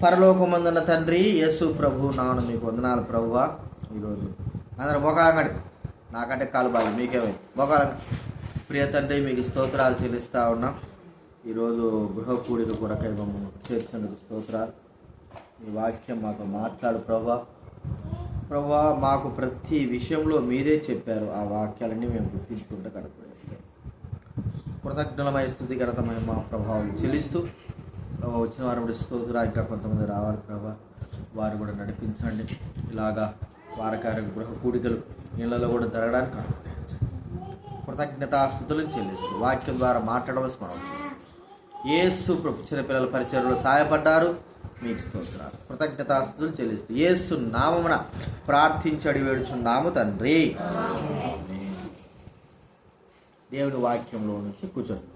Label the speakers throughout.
Speaker 1: పరలోకమందున్న తండ్రి యేసు ప్రభు నాను మీకు వందనాలు ప్రభువా. ఈరోజు అందరూ మొఖాలంగడి నాకంటే కాలు బాగా మీకేమైంది మొఖాలంగడి. ప్రియ తండ్రి మీకు స్తోత్రాలు చెల్లిస్తూ ఉన్నాం. ఈరోజు గృహ కూడిక కొరకై మమ్మల్ని చేర్చినందుకు స్తోత్రాలు. ఈ వాక్యం మాతో మాట్లాడు ప్రభువా. మాకు ప్రతి విషయంలో మీరే చెప్పారు. ఆ వాక్యాలన్నీ మేము గుర్తించుకుంటూ కనపడేస్తాం. కృతజ్ఞలమై స్థుతి ఘనతమైన మా ప్రభావం చెల్లిస్తూ వచ్చిన వారు స్తోత్రా. ఇంకా కొంతమంది రావాలి ప్రభా, వారు కూడా నడిపించండి. ఇలాగా వారకార గృహ కూడికలు ఇళ్లలో కూడా జరగడానికి అనుకుంటాం. కృతజ్ఞతాస్తుతులను చెల్లిస్తూ వాక్యం ద్వారా మాట్లాడవలసి మనం యేసు చిన్నపిల్లల పరిచయంలో సహాయపడ్డారు. మీకు స్తోత్రాలు. కృతజ్ఞతాస్తుతులు చెల్లిస్తూ యేసు నామమున ప్రార్థించడి వేడుచున్నాము తండ్రి. దేవుని వాక్యంలో నుంచి కూర్చోండి.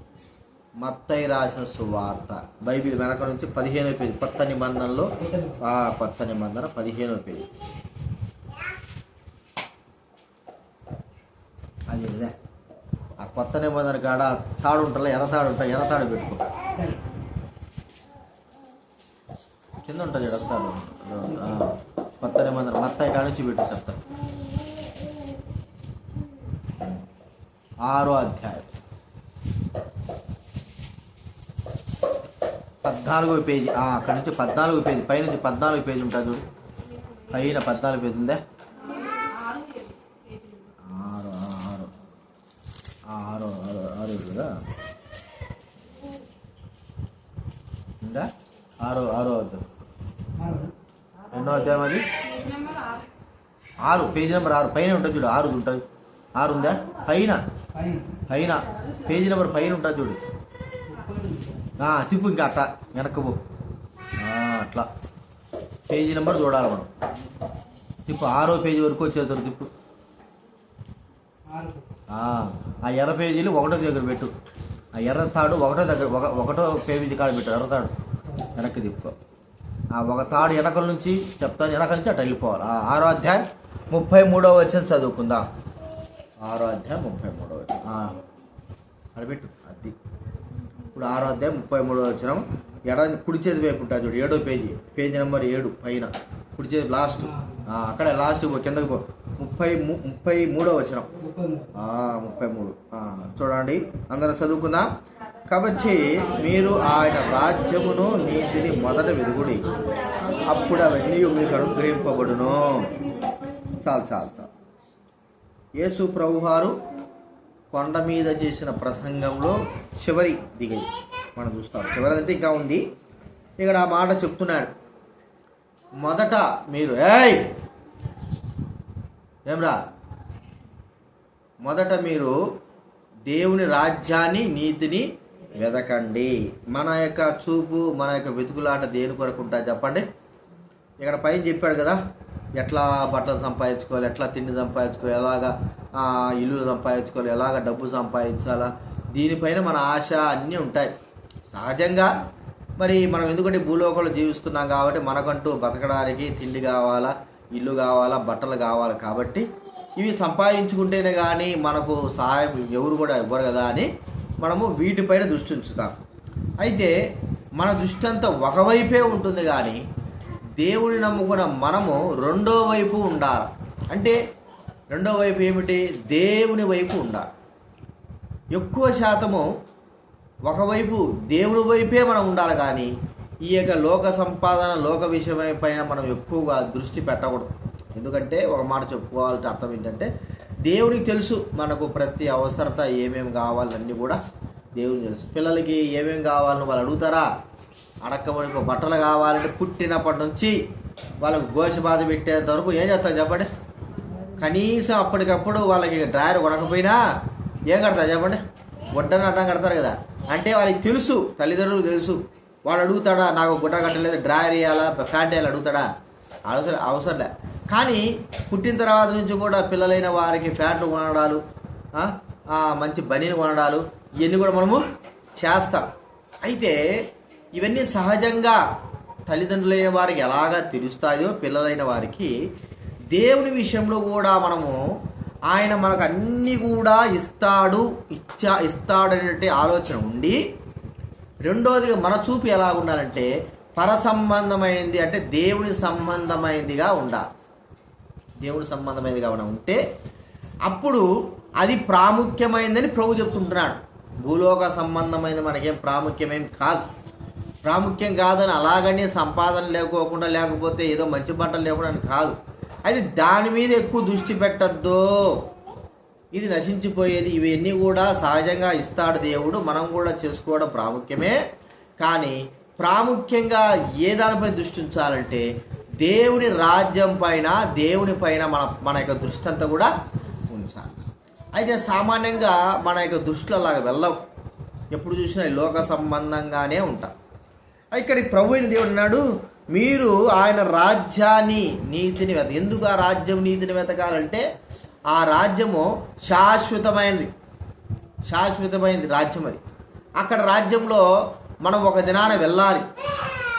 Speaker 1: మత్తయి రాసిన సువార్త బైబిల్ వెనక నుంచి 15వ పేజీ, కొత్త నిబంధనలో కొత్త నిబంధన 15వ పేజీ. అది ఆ కొత్త నిబంధన కాడ తాడు ఉంటా, ఎర్రతాడు పెట్టుకో. కింద ఉంటుంది ఎర్రతాడు. కొత్త నిబంధన మత్తయి కాడ నుంచి పెట్టు చెప్తాను. 6వ అధ్యాయం 14వ పేజీ. అక్కడ నుంచి 14వ పేజీ, పైనుంచి 14వ పేజీ ఉంటుంది చూడు. పైన 14 పేజీ ఉందా? 6 కదా ఉందా? 6వ అధ్యాయం. ఎన్నో అధ్యాయం అది? 6, పేజీ నెంబర్ 6 పైన ఉంటుంది చూడు. 6 ఉంటుంది. 6 ఉందా? పైన పేజీ నెంబర్ పైన ఉంటుంది చూడు. తిప్పు, ఇంకా అట్లా వెనక్కు అట్లా పేజీ నెంబర్ చూడాలి మనం. తిప్పు, 6వ పేజీ వరకు వచ్చేస్తారు. తిప్పు. ఆ ఎర్ర పేజీలు 1వ దగ్గర పెట్టు. ఆ ఎర్ర తాడు 1వ పేజీ కాడ పెట్టు. ఎర్ర తాడు వెనక్కి తిప్పుకో. ఒక తాడు వెనకల నుంచి చెప్తాను, వెనక నుంచి అట్లా వెళ్ళిపోవాలి. 6వ అధ్యాయం 33వ వచనం చదువుకుందాం. 6వ అధ్యాయం 33వ వచనం అది పెట్టు. అది ఇప్పుడు 6వ అధ్యాయం 33వ వచనం. కుడి చేతి వైపు ఉంటుంది చూడు. 7వ పేజీ, పేజీ నెంబర్ 7 పైన కుడి చేతి లాస్ట్. అక్కడే లాస్ట్ కిందకి పో. 33వ వచనం. 33 చూడండి, అందరం చదువుకుందాం. కాబట్టి మీరు ఆయన రాజ్యమును నీతిని మొదట వెదుగుడి, అప్పుడు అవన్నీ మీకు అనుగ్రహింపబడును. చాలు. యేసు ప్రభువారు కొండ మీద చేసిన ప్రసంగంలో చివరి దిగది మనం చూస్తాం. చివరిదంటే ఇంకా ఉంది. ఇక్కడ ఆ మాట చెప్తున్నాడు. మొదట మీరు మొదట మీరు దేవుని రాజ్యాన్ని నీతిని వెదకండి. మన యొక్క చూపు, మన యొక్క వెతుకులాట దేని కొరకు ఉంటుంది చెప్పండి. ఇక్కడ పైన చెప్పాడు కదా, ఎట్లా బట్టలు సంపాదించుకోవాలి, ఎట్లా తిండి సంపాదించుకోవాలి, ఎలాగా ఇల్లు సంపాదించుకోవాలి, ఎలాగ డబ్బు సంపాదించాలా, దీనిపైన మన ఆశ అన్నీ ఉంటాయి సహజంగా. మరి మనం ఎందుకంటే భూలోకంలో జీవిస్తున్నాం కాబట్టి మనకంటూ బతకడానికి తిండి కావాలా, ఇల్లు కావాలా, బట్టలు కావాలి. కాబట్టి ఇవి సంపాదించుకుంటేనే కానీ మనకు సహాయం ఎవరు కూడా ఇవ్వరు కదా అని మనము వీటిపైన దృష్టి ఉంచుతాం. అయితే మన దృష్టి అంతా ఒకవైపే ఉంటుంది, కానీ దేవుని నమ్ముకున్న మనము రెండో వైపు ఉండాలి. అంటే రెండో వైపు ఏమిటి? దేవుని వైపు ఉండాలి. ఎక్కువ శాతము ఒకవైపు దేవుని వైపే మనం ఉండాలి, కానీ ఈ యొక్క లోక సంపాదన, లోక విషయమై పైన మనం ఎక్కువగా దృష్టి పెట్టకూడదు. ఎందుకంటే ఒక మాట చెప్పుకోవాలంటే అర్థం ఏంటంటే, దేవునికి తెలుసు మనకు ప్రతి అవసరత ఏమేమి కావాలన్నీ కూడా దేవునికి తెలుసు. పిల్లలకి ఏమేమి కావాలని వాళ్ళు అడుగుతారా? అడక్కమని బట్టలు కావాలంటే పుట్టినప్పటి నుంచి వాళ్ళకు గోష బాధ పెట్టేంత వరకు ఏం చేస్తారు చెప్పండి? కనీసం అప్పటికప్పుడు వాళ్ళకి డ్రాయర్ కొనకపోయినా ఏం కడతారు చెప్పండి? గుడ్డని అడ్డం కడతారు కదా. అంటే వాళ్ళకి తెలుసు, తల్లిదండ్రులకు తెలుసు. వాడు అడుగుతాడా, నాకు గుడ్డ కట్టలేదు, డ్రాయర్ వేయాలా, ప్యాంట్ వేయాలి అడుగుతాడా? అవసరంలే. కానీ పుట్టిన తర్వాత నుంచి కూడా పిల్లలైన వారికి ప్యాంట్లు కొనడాలు, మంచి బనీలు కొనడాలు, ఇవన్నీ కూడా మనము చేస్తాం. అయితే ఇవన్నీ సహజంగా తల్లిదండ్రులైన వారికి ఎలాగా తెలుస్తాయో పిల్లలైన వారికి దేవుని విషయంలో కూడా మనము ఆయన మనకు అన్నీ కూడా ఇస్తాడనేటువంటి ఆలోచన ఉండి, రెండోదిగా మన చూపు ఎలా ఉండాలంటే పర సంబంధమైంది అంటే దేవుని సంబంధమైందిగా ఉండాలి. దేవుని సంబంధమైనదిగా మనం ఉంటే అప్పుడు అది ప్రాముఖ్యమైందని ప్రభు చెప్తుంటున్నాడు. భూలోక సంబంధమైనది మనకేం ప్రాముఖ్యమేం కాదు. ప్రాముఖ్యం కాదని అలాగనే సంపాదన లేకోకుండా లేకపోతే ఏదో మంచి బట్టలు లేకుండా కాదు. అది దాని మీద ఎక్కువ దృష్టి పెట్టద్దు. ఇది నశించిపోయేది. ఇవన్నీ కూడా సహజంగా ఇస్తాడు దేవుడు, మనం కూడా చేసుకోవడం ప్రాముఖ్యమే. కానీ ప్రాముఖ్యంగా ఏ దానిపై దృష్టి ఉంచాలంటే దేవుని రాజ్యం పైన, దేవుని పైన మన యొక్క దృష్టి అంతా కూడా ఉంచాలి. అయితే సామాన్యంగా మన యొక్క దృష్టిలో అలాగ వెళ్ళవు. ఎప్పుడు చూసినా లోక సంబంధంగానే ఉంటాం. ఇక్కడ ప్రభు అయిన దేవుడు అన్నాడు, మీరు ఆయన రాజ్యాన్ని నీతిని ఎందుకు ఆ రాజ్యం నీతిని వెతకాలంటే ఆ రాజ్యము శాశ్వతమైనది రాజ్యం. అది అక్కడ రాజ్యంలో మనం ఒక దినాన వెళ్ళాలి.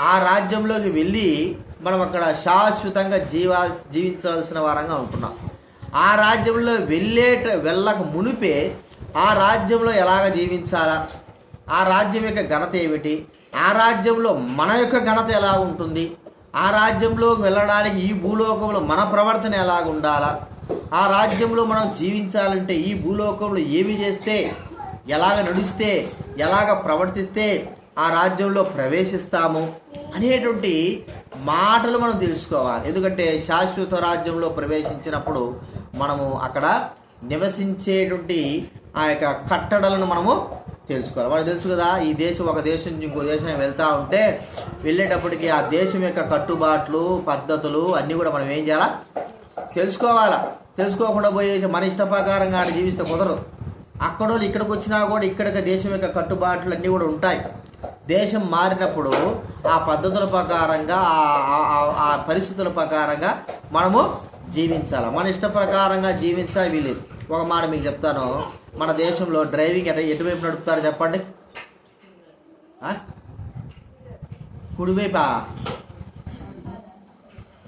Speaker 1: ఆ రాజ్యంలోకి వెళ్ళి మనం అక్కడ శాశ్వతంగా జీవించవలసిన వారంగా ఉంటున్నాం. ఆ రాజ్యంలో వెళ్ళక మునిపే ఆ రాజ్యంలో ఎలాగ జీవించాలా, ఆ రాజ్యం యొక్క ఘనత ఏమిటి, ఆ రాజ్యంలో మన యొక్క ఘనత ఎలా ఉంటుంది, ఆ రాజ్యంలోకి వెళ్ళడానికి ఈ భూలోకంలో మన ప్రవర్తన ఎలాగ ఉండాలా, ఆ రాజ్యంలో మనం జీవించాలంటే ఈ భూలోకంలో ఏమి చేస్తే, ఎలాగ నడిస్తే, ఎలాగ ప్రవర్తిస్తే ఆ రాజ్యంలో ప్రవేశిస్తాము అనేటువంటి మాటలు మనం తెలుసుకోవాలి. ఎందుకంటే శాశ్వత రాజ్యంలో ప్రవేశించినప్పుడు మనము అక్కడ నివసించేటువంటి ఆ యొక్క కట్టడలను మనము తెలుసుకోవాలి. మనకు తెలుసు కదా, ఈ దేశం ఒక దేశం నుంచి ఇంకో దేశం వెళ్తూ ఉంటే వెళ్ళేటప్పటికి ఆ దేశం యొక్క కట్టుబాట్లు, పద్ధతులు అన్నీ కూడా మనం ఏం చేయాలా, తెలుసుకోవాలా. తెలుసుకోకుండా పోయేసి మన ఇష్ట ప్రకారంగా ఆడ జీవిస్తే కుదరదు. అక్కడో ఇక్కడికి వచ్చినా కూడా ఇక్కడికి దేశం యొక్క కట్టుబాట్లు అన్నీ కూడా ఉంటాయి. దేశం మారినప్పుడు ఆ పద్ధతుల ప్రకారంగా, ఆ పరిస్థితుల ప్రకారంగా మనము జీవించాలి. మన ఇష్ట ప్రకారంగా జీవించాలి వీలేదు. ఒక మాట మీకు చెప్తాను, మన దేశంలో డ్రైవింగ్ ఎటువైపు నడుపుతారు చెప్పండి? కుడివైపా,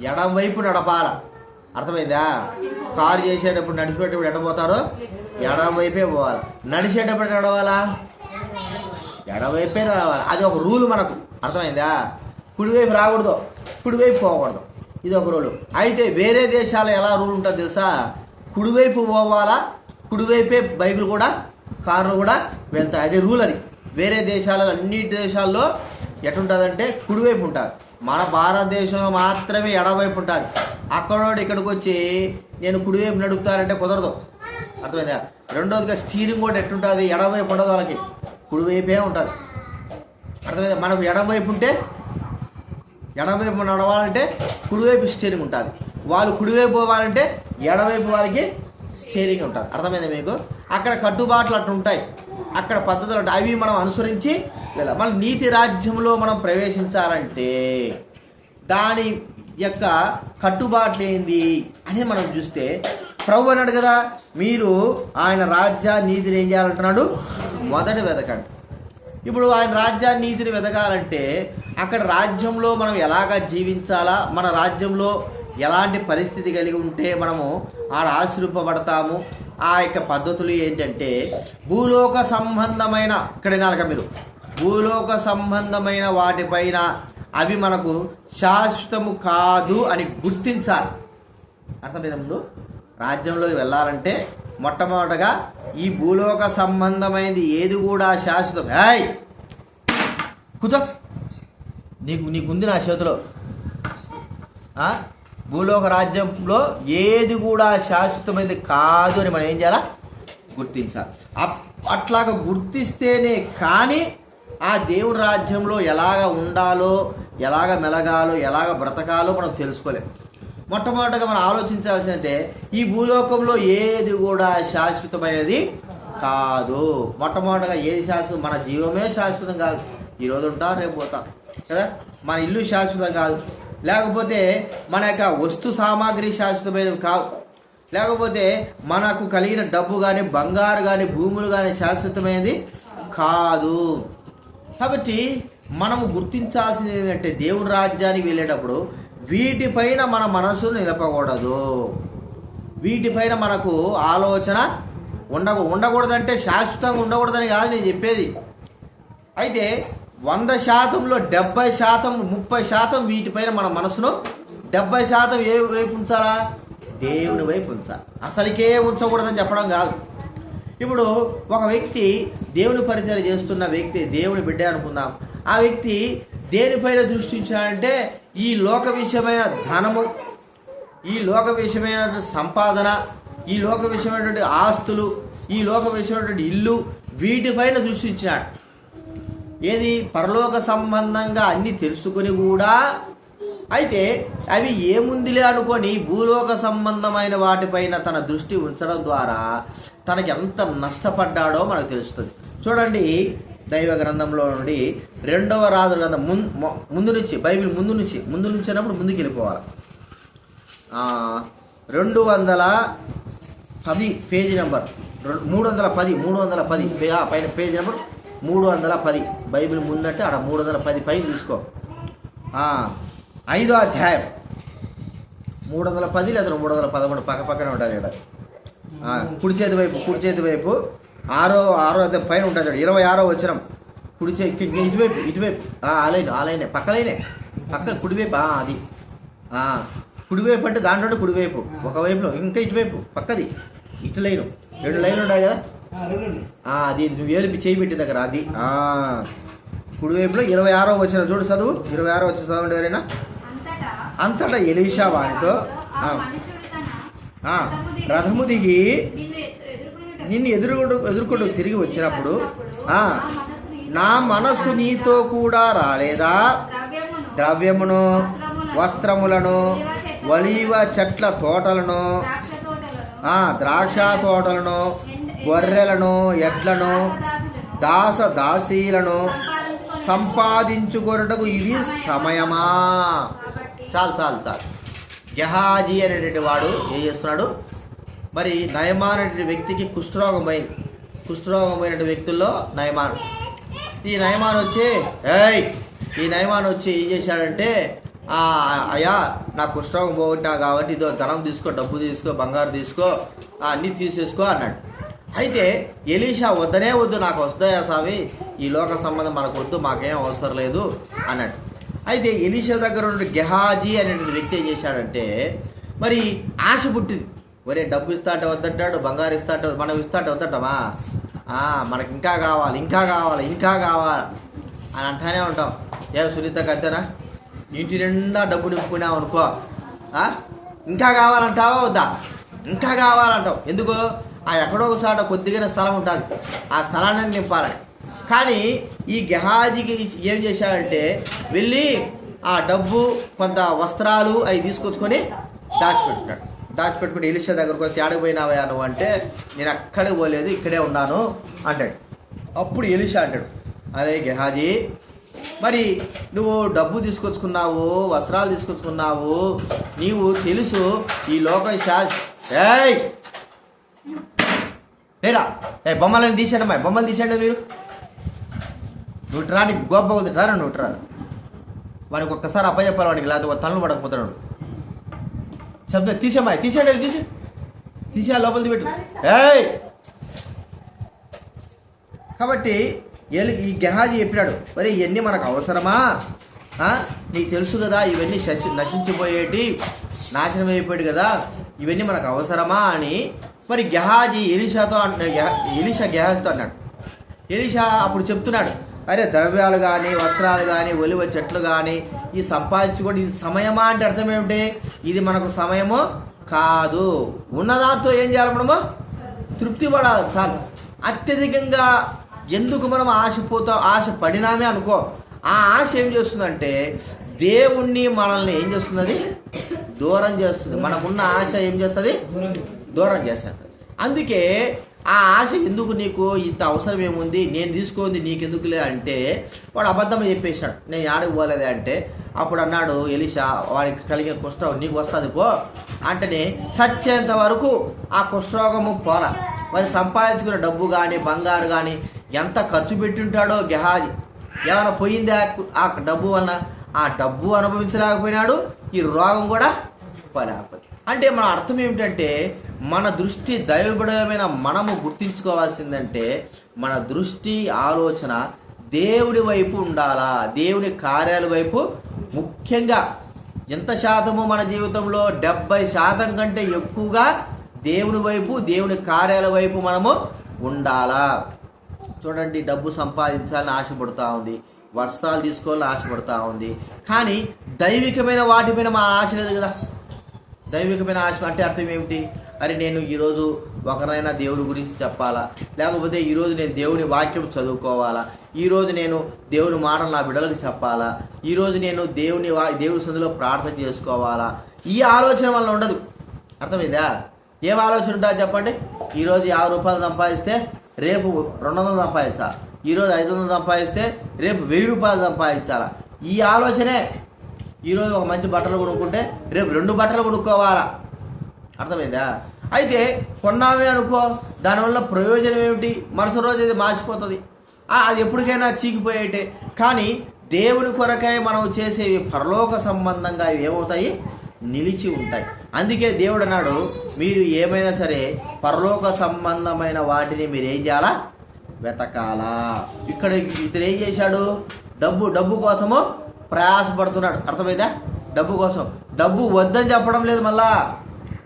Speaker 1: ఎడం వైపు నడపాల. అర్థమైందా? కారు చేసేటప్పుడు నడిపేటప్పుడు ఎడపోతారో ఎడం వైపే పోవాలి. నడిచేటప్పుడు నడవాలా, ఎడవైపే రావాలి. అది ఒక రూల్ మనకు. అర్థమైందా? కుడివైపు రాకూడదు, కుడివైపు పోకూడదు. ఇది ఒక రూలు. అయితే వేరే దేశాలు ఎలా రూల్ ఉంటుంది తెలుసా? కుడివైపు పోవాలా, కుడివైపే బైకులు కూడా, కార్లు కూడా వెళ్తాయి. అది రూల్. అది వేరే దేశాలలో, అన్ని దేశాల్లో ఎటుంటుందంటే కుడివైపు ఉంటుంది. మన భారతదేశంలో మాత్రమే ఎడవైపు ఉంటుంది. అక్కడోడు ఇక్కడికి వచ్చి నేను కుడివైపు నడుపుతానంటే కుదరదు. అర్థమైందా? రెండోదిగా స్టీరింగ్ కూడా ఎట్టుంటుంది, ఎడవైపు ఉండదు, వాళ్ళకి కుడివైపే ఉంటుంది. అర్థమైందా? మనకు ఎడమవైపు ఉంటే, ఎడమవైపు నడవాలంటే కుడివైపు స్టీరింగ్ ఉంటుంది. వాళ్ళు కుడివైపు పోవాలంటే ఎడవైపు వాళ్ళకి స్టీరింగ్ ఉంటుంది. అర్థమైందా మీకు? అక్కడ కట్టుబాట్లు అట్లా ఉంటాయి, అక్కడ పద్ధతులు ఉంటాయి. అవి మనం అనుసరించి వెళ్ళాలి. మన నీతి రాజ్యంలో మనం ప్రవేశించాలంటే దాని యొక్క కట్టుబాట్లు ఏంది అని మనం చూస్తే ప్రభు అన్నాడు కదా, మీరు ఆయన రాజ్య నీతిని ఏం చేయాలంటున్నాడు? మొదట వెతకండి. ఇప్పుడు ఆయన రాజ్యాన్ని నీతిని వెతకాలంటే అక్కడ రాజ్యంలో మనం ఎలాగా జీవించాలా, మన రాజ్యంలో ఎలాంటి పరిస్థితి కలిగి ఉంటే మనము ఆడ ఆశ్రయింపబడతాము, ఆ యొక్క పద్ధతులు ఏంటంటే భూలోక సంబంధమైన, ఇక్కడ వినాలిగా మీరు, భూలోక సంబంధమైన వాటిపైన అవి మనకు శాశ్వతము కాదు అని గుర్తించాలి. అర్థమైనప్పుడు రాజ్యంలోకి వెళ్ళాలంటే మొట్టమొదటగా ఈ భూలోక సంబంధమైనది ఏది కూడా శాశ్వతం. కూర్చో, నీకుంది నా చేతిలో. భూలోక రాజ్యంలో ఏది కూడా శాశ్వతమైనది కాదు అని మనం ఏం చేయాలా? గుర్తించాలి. అట్లాగా గుర్తిస్తేనే కానీ ఆ దేవుని రాజ్యంలో ఎలాగ ఉండాలో, ఎలాగ మెలగాలో, ఎలాగ బ్రతకాలో మనం తెలుసుకోలేము. మొట్టమొదటిగా మనం ఆలోచించాల్సిందంటే ఈ భూలోకంలో ఏది కూడా శాశ్వతమైనది కాదు. మొట్టమొదటిగా ఏది శాశ్వతం? మన జీవమే శాశ్వతం కాదు. ఈరోజు ఉంటాం, రేపు పోతాం కదా. మన ఇల్లు శాశ్వతం కాదు, లేకపోతే మన యొక్క వస్తు సామాగ్రి శాశ్వతమైనవి కావు, లేకపోతే మనకు కలిగిన డబ్బు కానీ, బంగారు కానీ, భూములు కానీ శాశ్వతమైనది కాదు. కాబట్టి మనము గుర్తించాల్సింది ఏంటంటే దేవుని రాజ్యానికి వెళ్ళేటప్పుడు వీటిపైన మన మనసు నిలపకూడదు, వీటిపైన మనకు ఆలోచన ఉండకూడదంటే శాశ్వతంగా ఉండకూడదని కాదు నేను చెప్పేది. అయితే 100%లో 70%, 30% వీటిపైన మన మనసును 70% ఏ వైపు ఉంచాలా? దేవుని వైపు ఉంచాలి. అసలుకే ఉంచకూడదని చెప్పడం కాదు. ఇప్పుడు ఒక వ్యక్తి దేవుని పరిచయం చేస్తున్న వ్యక్తి, దేవుని బిడ్డ అనుకుందాం, ఆ వ్యక్తి దేనిపైన దృష్టి ఉంచాలంటే ఈ లోక విషయమైన ధనము, ఈ లోక విషయమైన సంపాదన, ఈ లోక విషయమైనటువంటి ఆస్తులు, ఈ లోక విషయమైనటువంటి ఇల్లు, వీటిపైన దృష్టి ఉంచాడు. ఏది? పరలోక సంబంధంగా అన్నీ తెలుసుకొని కూడా అయితే అవి ఏముందిలే అనుకొని భూలోక సంబంధమైన వాటిపైన తన దృష్టి ఉంచడం ద్వారా తనకి ఎంత నష్టపడ్డాడో మనకు తెలుస్తుంది. చూడండి, దైవ గ్రంథంలో నుండి 2వ రాజుల గ్రంథం ముందు నుంచి, బైబిల్ ముందు నుంచి అన్నప్పుడు ముందుకు వెళ్ళిపోవాలి. 210 పేజీ నెంబర్ 310 పైన పేజీ నెంబర్ 310 బైబిల్ ముందంటే అక్కడ 310 పైన తీసుకో. 5వ అధ్యాయం 310 లేదా 311 పక్కనే ఉంటుంది ఇక్కడ. కుడి చేతి వైపు 6వ అధ్యాయం పైన ఉంటుంది. 26వ వచనం కుడి చేతి ఇటువైపు ఆలైనే పక్క కుడివైపు. అది కుడివైపు అంటే దాంట్లో కుడివైపు, ఒకవైపులో ఇంకా ఇటువైపు పక్కది ఇటు లైను, 2 లైన్లు ఉన్నాయి కదా. అది నువ్వు ఏలిపి చేయి పెట్టి దగ్గర అది కుడివైపులో 26వ వచనం చూడు, చదువు. 26వ వచనం చదవండి ఎవరైనా. అంతటా ఎలీషా వానితో, రథము దిగి నిన్ను ఎదుర్కొంటూ తిరిగి వచ్చినప్పుడు నా మనస్సు నీతో కూడా రాలేదా? ద్రవ్యమును, వస్త్రములను, ఒలీవ చెట్ల తోటలను, ద్రాక్ష తోటలను, గొర్రెలను, ఎడ్లను, దాసీలను సంపాదించుకొనుటకు ఇది సమయమా? చాలు. గెహాజీ అనేటువంటి వాడు ఏం చేస్తున్నాడు? మరి నయమాన్ అనేటువంటి వ్యక్తికి కుష్ఠరోగం పోయినటువంటి వ్యక్తుల్లో నయమాన్. ఈ నయమాన్ వచ్చి ఏం చేశాడంటే, అయ్యా నా కుష్ఠరోగం పోగొట్టా కాబట్టి ఇదో ధనం తీసుకో, డబ్బు తీసుకో, బంగారు తీసుకో, అన్నీ తీసేసుకో అన్నాడు. అయితే ఎలీషా వద్దనే వద్దు, నాకు వస్తాయా స్వామి, ఈ లోక సంబంధం మనకు వద్దు, మాకేం అవసరం లేదు అన్నాడు. అయితే ఎలీషా దగ్గర ఉన్న గెహాజీ అనేటువంటి వ్యక్తి ఏం చేశాడంటే, మరి ఆశ పుట్టింది. ఒరే డబ్బు ఇస్తా అంటే వద్దంటాడు, బంగారు ఇస్తా అంటే, మనం ఇస్తా అంటే వద్దంటామా? మనకి ఇంకా కావాలి అని అంటానే ఉంటాం. సునీత కత్తెనా, ఇంటి నిండా డబ్బు నింపుకున్నావు అనుకో, ఇంకా కావాలంటావా వద్దా? ఇంకా కావాలంటావు. ఎందుకు? ఎక్కడో ఒకసారి కొద్దిగా స్థలం ఉంటుంది, ఆ స్థలాన్ని నింపాలని. కానీ ఈ గెహాజీకి ఏం చేశాడంటే, వెళ్ళి ఆ డబ్బు, కొంత వస్త్రాలు అవి తీసుకొచ్చుకొని దాచిపెట్టుకుని ఎలీషా దగ్గరకు వచ్చి, ఆడికి పోయినావా నువ్వు అంటే, నేను అక్కడికి పోలేదు, ఇక్కడే ఉన్నాను అంటాడు. అప్పుడు ఎలీషా అంటాడు, అరే గెహాజీ, మరి నువ్వు డబ్బు తీసుకొచ్చుకున్నావు, వస్త్రాలు తీసుకొచ్చుకున్నావు, నీవు తెలుసు ఈ లోక లేరా బొమ్మలను తీసేయండి, బొమ్మలు తీసేయండి మీరు, నువ్వు రాని గొప్ప ఉంది, రాను నువ్వు రాను. వాడికి ఒక్కసారి అప్పచెప్పాలి వాడికి, లేకపోతే తలను పడకపోతున్నాడు. శబ్దం తీసేయండి, తీసే లోపల పెట్టు. కాబట్టి ఈ గెహాజీ చెప్పినాడు, మరి ఇవన్నీ మనకు అవసరమా? నీకు తెలుసు కదా ఇవన్నీ నశించిపోయేటి, నాశనం అయిపోయాడు కదా, ఇవన్నీ మనకు అవసరమా అని మరి గెహాజీ ఎలీషా గెహాజీతో అన్నాడు. ఎలీషా అప్పుడు చెప్తున్నాడు, అరే ద్రవ్యాలు కానీ, వస్త్రాలు కానీ, ఒలివ చెట్లు కానీ ఈ సంపాదించుకోండి, ఇది సమయమా అంటే అర్థం ఏమిటి? ఇది మనకు సమయము కాదు. ఉన్నదాంతో ఏం చేయాలి? మనము తృప్తి పడాలి చాలు. అత్యధికంగా ఎందుకు మనం ఆశ పడినామే అనుకో, ఆ ఆశ ఏం చేస్తుందంటే దేవుణ్ణి మనల్ని ఏం చేస్తున్నది? దూరం చేస్తుంది. మనకున్న ఆశ ఏం చేస్తుంది? దూరం చేస్తుంది. అందుకే ఆ ఆశ ఎందుకు, నీకు ఇంత అవసరం ఏముంది, నేను తీసుకోండి నీకెందుకులే అంటే వాడు అబద్ధం చెప్పేశాడు, నేను ఆడకు పోలేదే అంటే. అప్పుడు అన్నాడు ఎలీషా, వాడికి కలిగిన కుష్ఠం నీకు వస్తుంది పో అంటేనే చచ్చేంత వరకు ఆ కుష్ఠరోగము పోలా. మరి సంపాదించుకున్న డబ్బు కానీ, బంగారు కానీ ఎంత ఖర్చు పెట్టి ఉంటాడో గెహాజీ, ఏమైనా పోయిందా ఆ డబ్బు వలన? ఆ డబ్బు అనుభవించలేకపోయినాడు, ఈ రోగం కూడా పోలేకపోయింది. అంటే మన అర్థం ఏమిటంటే, మన దృష్టి దైవబడమైన మనము గుర్తించుకోవాల్సిందంటే, మన దృష్టి ఆలోచన దేవుడి వైపు ఉండాలా, దేవుని కార్యాల వైపు. ముఖ్యంగా ఎంత శాతము మన జీవితంలో 70% కంటే ఎక్కువగా దేవుని వైపు, దేవుని కార్యాల వైపు మనము ఉండాలా. చూడండి, డబ్బు సంపాదించాలని ఆశపడుతూ ఉంది, వస్త్రాలు తీసుకోవాలని ఆశపడుతూ ఉంది, కానీ దైవికమైన వాటిపైన మన ఆశ లేదు కదా. దైవికమైన ఆశ అంటే అర్థం ఏమిటి? అరే నేను ఈరోజు ఒకరైనా దేవుడి గురించి చెప్పాలా, లేకపోతే ఈరోజు నేను దేవుని వాక్యం చదువుకోవాలా, ఈరోజు నేను దేవుని మాటలు నా బిడ్డలకు చెప్పాలా, ఈరోజు నేను దేవుడి సందులో ప్రార్థన చేసుకోవాలా. ఈ ఆలోచన వల్ల ఉండదు. అర్థమైందా? ఏం ఆలోచన ఉంటుంది చెప్పండి? ఈరోజు 50 రూపాయలు సంపాదిస్తే రేపు 200 సంపాదించాలా, ఈరోజు 500 సంపాదిస్తే రేపు 1000 రూపాయలు సంపాదించాలా. ఈ ఆలోచనే. ఈరోజు ఒక మంచి బట్టలు కొనుక్కుంటే రేపు 2 బట్టలు కొనుక్కోవాలా. అర్థమైందా? అయితే కొన్నామే అనుకో, దానివల్ల ప్రయోజనం ఏమిటి? మరుసటి రోజు అది మాసిపోతుంది, అది ఎప్పటికైనా చీకిపోయేటే. కానీ దేవుని కొరకై మనం చేసేవి పరలోక సంబంధంగా ఇవి ఏమవుతాయి? నిలిచి ఉంటాయి. అందుకే దేవుడు అన్నాడు, మీరు ఏమైనా సరే పరలోక సంబంధమైన వాటిని మీరు ఏం చేయాలా? వెతకాలా. ఇక్కడ ఇతను ఏం చేశాడు? డబ్బు కోసము ప్రయాసపడుతున్నాడు. అర్థమైందా? డబ్బు కోసం. డబ్బు వద్దని చెప్పడం లేదు. మళ్ళా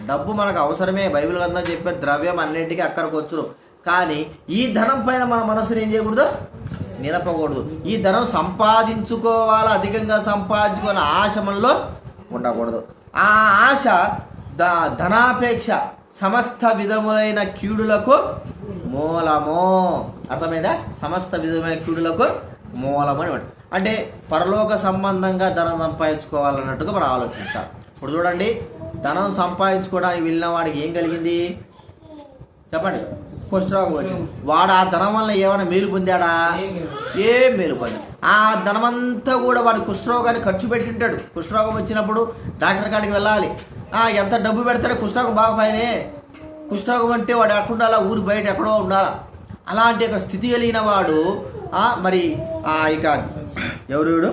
Speaker 1: డబ్బు మనకు అవసరమే, బైబిల్ గ్రంథం చెప్పే ద్రవ్యం అన్నింటికీ అక్కడికొచ్చును. కానీ ఈ ధనం పైన మన మనసును ఏం చేయకూడదు? నిలపకూడదు. ఈ ధనం సంపాదించుకోవాలా, అధికంగా సంపాదించుకునే ఆశ మనలో ఉండకూడదు. ఆ ఆశ ధనాపేక్ష సమస్త విధములైన కీడులకు మూలము. అర్థమైందా? సమస్త విధమైన కీడులకు మూలము అని అంటే పరలోక సంబంధంగా ధనం సంపాదించుకోవాలన్నట్టుగా మనం ఆలోచించాలి. ఇప్పుడు చూడండి, ధనం సంపాదించుకోవడానికి వెళ్ళిన వాడికి ఏం కలిగింది చెప్పండి? కుష్ఠరోగం వచ్చింది. వాడు ఆ ధనం వల్ల ఏమైనా మేలు పొందాడా? ఏం మేలు పొందాడు? ఆ ధనమంతా కూడా వాడి కుష్ఠరోగాన్ని ఖర్చు పెట్టింటాడు. కుష్ఠరోగం వచ్చినప్పుడు డాక్టర్ కాడికి వెళ్ళాలి. ఎంత డబ్బు పెడతారో కుష్ఠరోగం బాగుపోయినే. కుష్ఠరోగం అంటే వాడు ఎక్కడుండాలా? ఊరు బయట ఎక్కడో ఉండాలా. అలాంటి ఒక స్థితి కలిగిన వాడు మరి ఇక ఎవరు?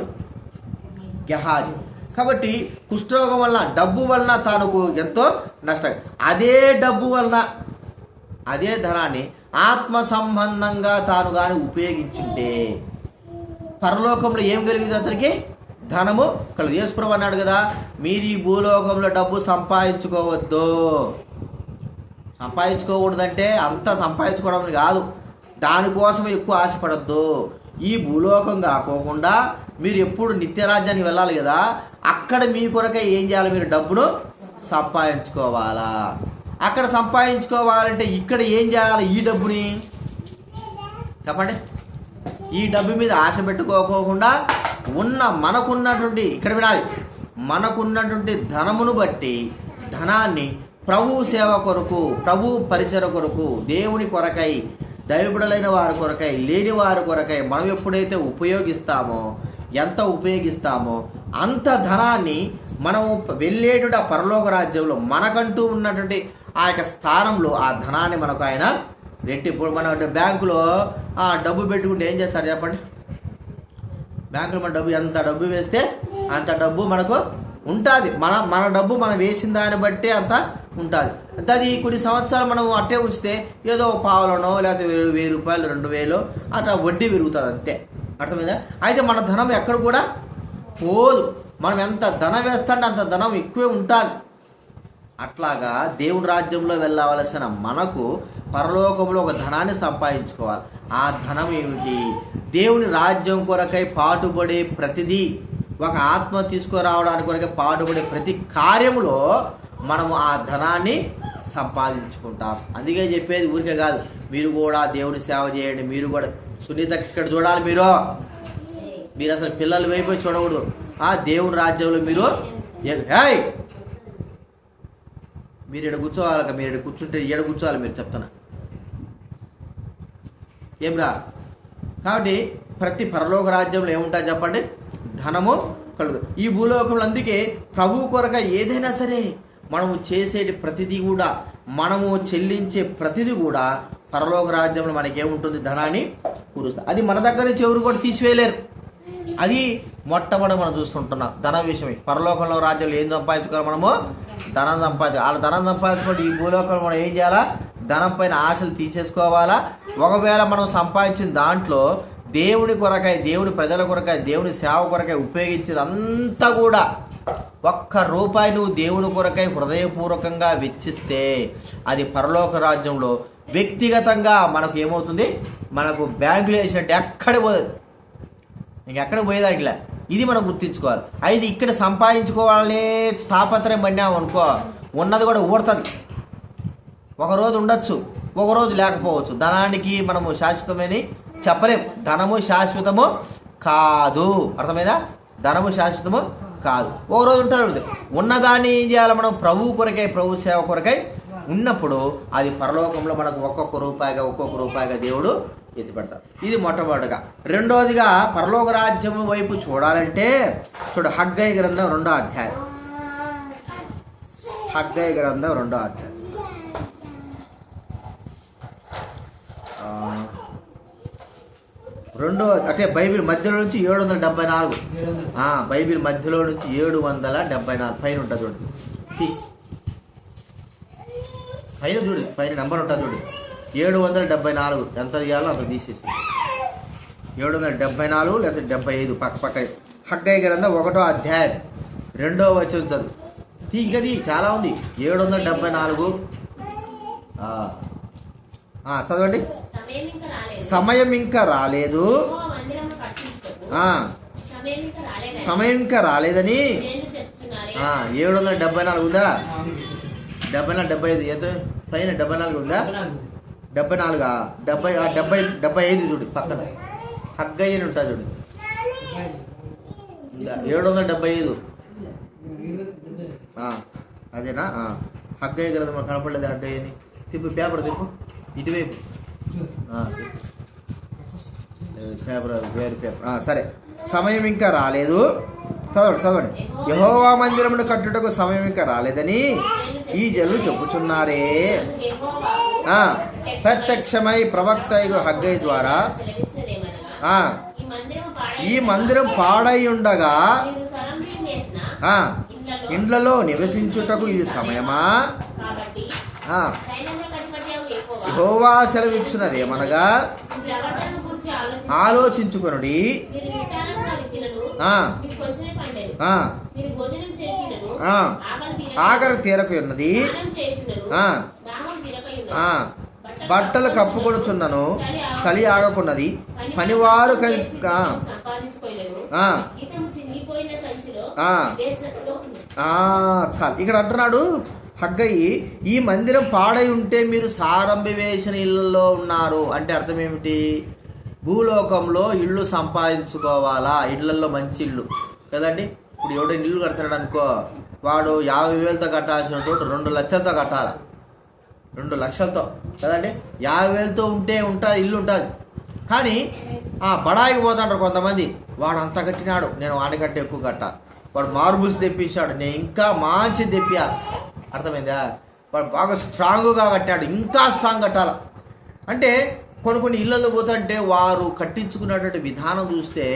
Speaker 1: గెహాజీ. కాబట్టి కుష్ఠరోగం వలన, డబ్బు వలన తనకు ఎంతో నష్టం. అదే డబ్బు వలన, అదే ధనాన్ని ఆత్మ సంబంధంగా తాను కానీ ఉపయోగించుంటే పరలోకంలో ఏం కలిగింది? అతనికి ధనము కలుగు. యేసుప్రభువు అన్నాడు కదా, మీరు ఈ భూలోకంలో డబ్బు సంపాదించుకోవద్దు. సంపాదించుకోకూడదంటే అంత సంపాదించుకోవడం కాదు, దానికోసం ఎక్కువ ఆశపడద్దు. ఈ భూలోకం కాకోకుండా మీరు ఎప్పుడు నిత్యరాజ్యానికి వెళ్ళాలి కదా, అక్కడ మీ కొరకే ఏం చేయాలి? మీరు డబ్బును సంపాదించుకోవాలా. అక్కడ సంపాదించుకోవాలంటే ఇక్కడ ఏం చేయాలి? ఈ డబ్బుని చెప్పండి. ఈ డబ్బు మీద ఆశ పెట్టుకోకుండా మనకున్నటువంటి, ఇక్కడ వినాలి, మనకున్నటువంటి ధనమును బట్టి ధనాన్ని ప్రభు సేవ కొరకు, ప్రభు పరిచయ కొరకు, దేవుని కొరకై, దైవబిడలైన వారి కొరకై, లేని వారి కొరకై మనం ఎప్పుడైతే ఉపయోగిస్తామో, ఎంత ఉపయోగిస్తామో అంత ధనాన్ని మనము వెళ్ళేటువంటి ఆ పరలోక రాజ్యంలో మనకంటూ ఉన్నటువంటి ఆ యొక్క స్థానంలో ఆ ధనాన్ని మనకు ఆయన రెట్టింపు. మన బ్యాంకులో డబ్బు పెట్టుకుంటే ఏం చేస్తారు చెప్పండి? బ్యాంకులో మన డబ్బు, ఎంత డబ్బు వేస్తే అంత డబ్బు మనకు ఉంటుంది. మన డబ్బు మనం వేసిన దాన్ని బట్టి అంత ఉంటుంది. అది కొన్ని సంవత్సరాలు మనం అట్టే ఉంచితే ఏదో పావులనో లేకపోతే 1000 రూపాయలు 2000 అట్లా వడ్డీ పెరుగుతుంది అంతే. అర్థమైందా? అయితే మన ధనం ఎక్కడ కూడా పోదు. మనం ఎంత ధనం వేస్తాంటే అంత ధనం ఎక్కువే ఉంటుంది. అట్లాగా దేవుని రాజ్యంలో వెళ్ళవలసిన మనకు పరలోకంలో ఒక ధనాన్ని సంపాదించుకోవాలి. ఆ ధనం ఏమిటి? దేవుని రాజ్యం కొరకై పాటుపడే ప్రతిదీ, ఒక ఆత్మ తీసుకురావడానికి కొరకై పాటుపడే ప్రతి కార్యములో మనము ఆ ధనాన్ని సంపాదించుకుంటాం. అందుకే చెప్పేది ఊరికే కాదు, మీరు కూడా దేవుని సేవ చేయండి. మీరు కూడా సునీత ఇక్కడ చూడాలి. మీరు అసలు పిల్లలు వైపు చూడకూడదు. దేవుని రాజ్యంలో మీరు ఇక్కడ కూర్చోవాలి. మీరు ఇక్కడ కూర్చుంటే ఇక్కడ కూర్చోవాలి. మీరు చెప్తున్నా ఏమిరా? కాబట్టి ప్రతి పరలోక రాజ్యంలో ఏముంటుంది చెప్పండి? ధనము కలుగు. ఈ భూలోకంలో అందుకే ప్రభువు కొరక ఏదైనా సరే మనము చేసేటి ప్రతిదీ కూడా, మనము చెల్లించే ప్రతిదీ కూడా పరలోక రాజ్యంలో మనకేముంటుంది? ధనాన్ని కురుస్తుంది. అది మన దగ్గర నుంచి ఎవరు కూడా తీసివేయలేరు. అది మొట్టమొదటి మనం చూస్తుంటున్నాం ధన విషయమే. పరలోకంలో రాజ్యంలో ఏం సంపాదించుకోవాలి? మనము ధనం సంపాదించాలి. వాళ్ళ ధనం సంపాదించుకోండి. ఈ భూలోకంలో మనం ఏం చేయాలా? ధనం పైన ఆశలు తీసేసుకోవాలా. ఒకవేళ మనం సంపాదించిన దాంట్లో దేవుని కొరకై, దేవుని ప్రజల కొరకై, దేవుని సేవ కొరకై ఉపయోగించేదంతా కూడా ₹1 నువ్వు దేవుని కొరకై హృదయపూర్వకంగా వెచ్చిస్తే అది పరలోక రాజ్యంలో వ్యక్తిగతంగా మనకు ఏమవుతుంది, మనకు బ్యాంకులో వేసినట్టు ఎక్కడ పోదు, ఇంకెక్కడ పోయేదానికిలే. ఇది మనం గుర్తించుకోవాలి. అయితే ఇక్కడ సంపాదించుకోవాలనే తాపత్రయం పడినాం అనుకో, ఉన్నది కూడా ఊడుతుంది. ఒకరోజు ఉండొచ్చు, ఒకరోజు లేకపోవచ్చు. ధనానికి మనము శాశ్వతమైన చెప్పలేం. ధనము శాశ్వతము కాదు, అర్థమైందా? ధనము శాశ్వతము కాదు. ఒక రోజు ఉంటారు. ఉన్నదాన్ని ఏం చేయాలి మనం? ప్రభు కొరకై, ప్రభు సేవ కొరకై ఉన్నప్పుడు అది పరలోకంలో మనకు ఒక్కొక్క రూపాయిగా దేవుడు ఎత్తిపెడతారు. ఇది మొట్టమొదటిగా. రెండోదిగా పరలోక రాజ్యం వైపు చూడాలంటే చూడు, హగ్గయి గ్రంథం 2వ అధ్యాయం. హగ్గయి గ్రంథం 2వ అధ్యాయం. అంటే బైబిల్ మధ్యలో నుంచి 774. బైబిల్ మధ్యలో నుంచి 774 పైన ఉంటుంది చూడండి. పైన చూడు, పైన నెంబర్ ఉంటుంది చూడు, 774. ఎంత తీయాలో అంత తీసేసి 774 లేకపోతే 75 పక్క. హగ్గయి గ్రంథం 1వ అధ్యాయం 2వ వచనం చదువు. తీగది చాలా ఉంది. 774 చదవండి. సమయం ఇంకా రాలేదు, సమయం ఇంకా రాలేదని 774 ఉందా? 75 ఎంత పైన 74 ఉందా? 74 75 చూడు పక్కన హగ్గయి అని ఉంటుంది చూడు. 775 అదేనా? హగ్గయి గ్రంథం కనపడలేదు. హగ్గయి తిప్పు, పేపర్ తిప్పు ఇటువైపు. పేపర్ వేరే పేపర్. సరే, సమయం ఇంకా రాలేదు. చదవండి. యెహోవా మందిరమును కట్టుటకు సమయం ఇంకా రాలేదని ఈ జనులు చెప్పుచున్నారే. ప్రత్యక్షమై ప్రవక్త హగ్గయి ద్వారా ఈ మందిరం పాడై ఉండగా ఇండ్లలో నివసించుటకు ఇది సమయమా? యెహోవా సెలవిచ్చినదేమనగా ఆలోచించుకొనుడి, ఆఖరి తీరకు ఉన్నది, బట్టలు కప్పుకొనుచున్నను, చలి ఆగకున్నది, పనివారు చాలు. ఇక్కడ అంటున్నాడు హగ్గయి, ఈ మందిరం పాడై ఉంటే మీరు సారంభి వేసిన ఇళ్లలో ఉన్నారు అంటే అర్థం ఏమిటి? భూలోకంలో ఇళ్ళు సంపాదించుకోవాలా, ఇళ్లలో మంచి ఇల్లు కదండి. ఇప్పుడు ఎవడైనా ఇల్లు కడతాడు అనుకో, వాడు 50,000తో కట్టాల్సిన చోటు 2 లక్షలతో కట్టాలి. 2 లక్షలతో కదండి. 50,000తో ఇల్లు ఉంటుంది. కానీ బడాయికి పోతాడు కొంతమంది, వాడు అంత కట్టినాడు, నేను వాడికంటే ఎక్కువ కట్టాలి. వాడు మార్బుల్స్ తెప్పించాడు, నేను ఇంకా మంచి తెప్పియాలి. అర్థమైందా? వాడు బాగా స్ట్రాంగ్గా కట్టాడు, ఇంకా స్ట్రాంగ్ కట్టాలి. అంటే కొన్ని ఇళ్ళల్లో పోతుంటే వారు కట్టించుకున్నటువంటి విధానం చూస్తే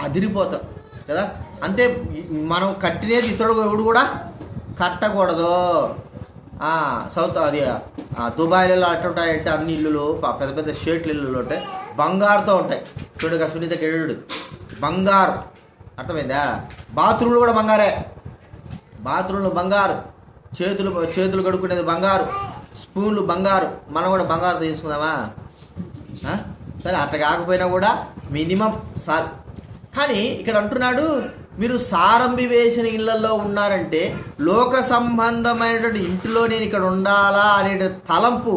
Speaker 1: అదిరిపోతాం కదా. అంతే, మనం కట్టినేది ఇతరుడు ఎవడు కూడా కట్టకూడదు. సౌత్ అది దుబాయ్లలో అట్టుంటాయంటే అన్ని ఇల్లులు పెద్ద పెద్ద షేట్లు ఇల్లులు ఉంటాయి, బంగారుతో ఉంటాయి. చూడగా సునీత కెడు బంగారు, అర్థమైందా? బాత్రూమ్లు కూడా బంగారే, బాత్రూమ్లు బంగారు, చేతులు కడుక్కునేది బంగారు, స్పూన్లు బంగారు. మనం కూడా బంగారు తీసుకుందామా? సరే, అట్లా కాకపోయినా కూడా మినిమం సార్. కానీ ఇక్కడ అంటున్నాడు, మీరు సారంభి వేసిన ఇళ్లలో ఉన్నారంటే లోక సంబంధమైనటువంటి ఇంటిలో నేను ఇక్కడ ఉండాలా అనే తలంపు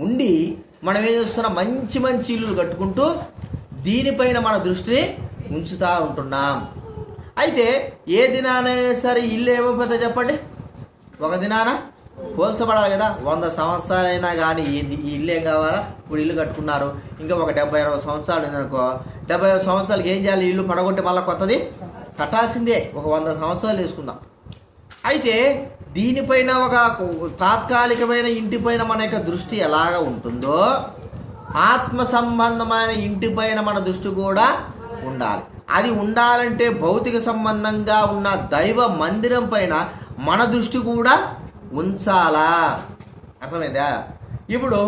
Speaker 1: ఉండి మనం ఏం చేస్తున్నాం, మంచి మంచి ఇల్లు కట్టుకుంటూ దీనిపైన మన దృష్టిని ఉంచుతూ ఉంటున్నాం. అయితే ఏ దినానైనా సరే ఇల్లు ఏమైపోతుందో చెప్పండి? ఒక దినాన పోల్చబడాలి కదా. 100 సంవత్సరాలైనా కానీ ఈ ఇల్లు ఏం కావాలా? ఇప్పుడు ఇల్లు కట్టుకున్నారు, ఇంకా ఒక 70-60 సంవత్సరాలు ఉందనుకో, 70 సంవత్సరాలకి ఏం చేయాలి? ఇల్లు పడగొట్టి మళ్ళీ కొత్తది కట్టాల్సిందే. ఒక 100 సంవత్సరాలు వేసుకుందాం. అయితే దీనిపైన ఒక తాత్కాలికమైన ఇంటిపైన మన యొక్క దృష్టి ఎలాగ ఉంటుందో ఆత్మ సంబంధమైన ఇంటిపైన మన దృష్టి కూడా ఉండాలి. అది ఉండాలంటే భౌతిక సంబంధంగా ఉన్న దైవ మందిరం పైన మన దృష్టి కూడా ఉంచాలా. అర్థమైందా? ఇప్పుడు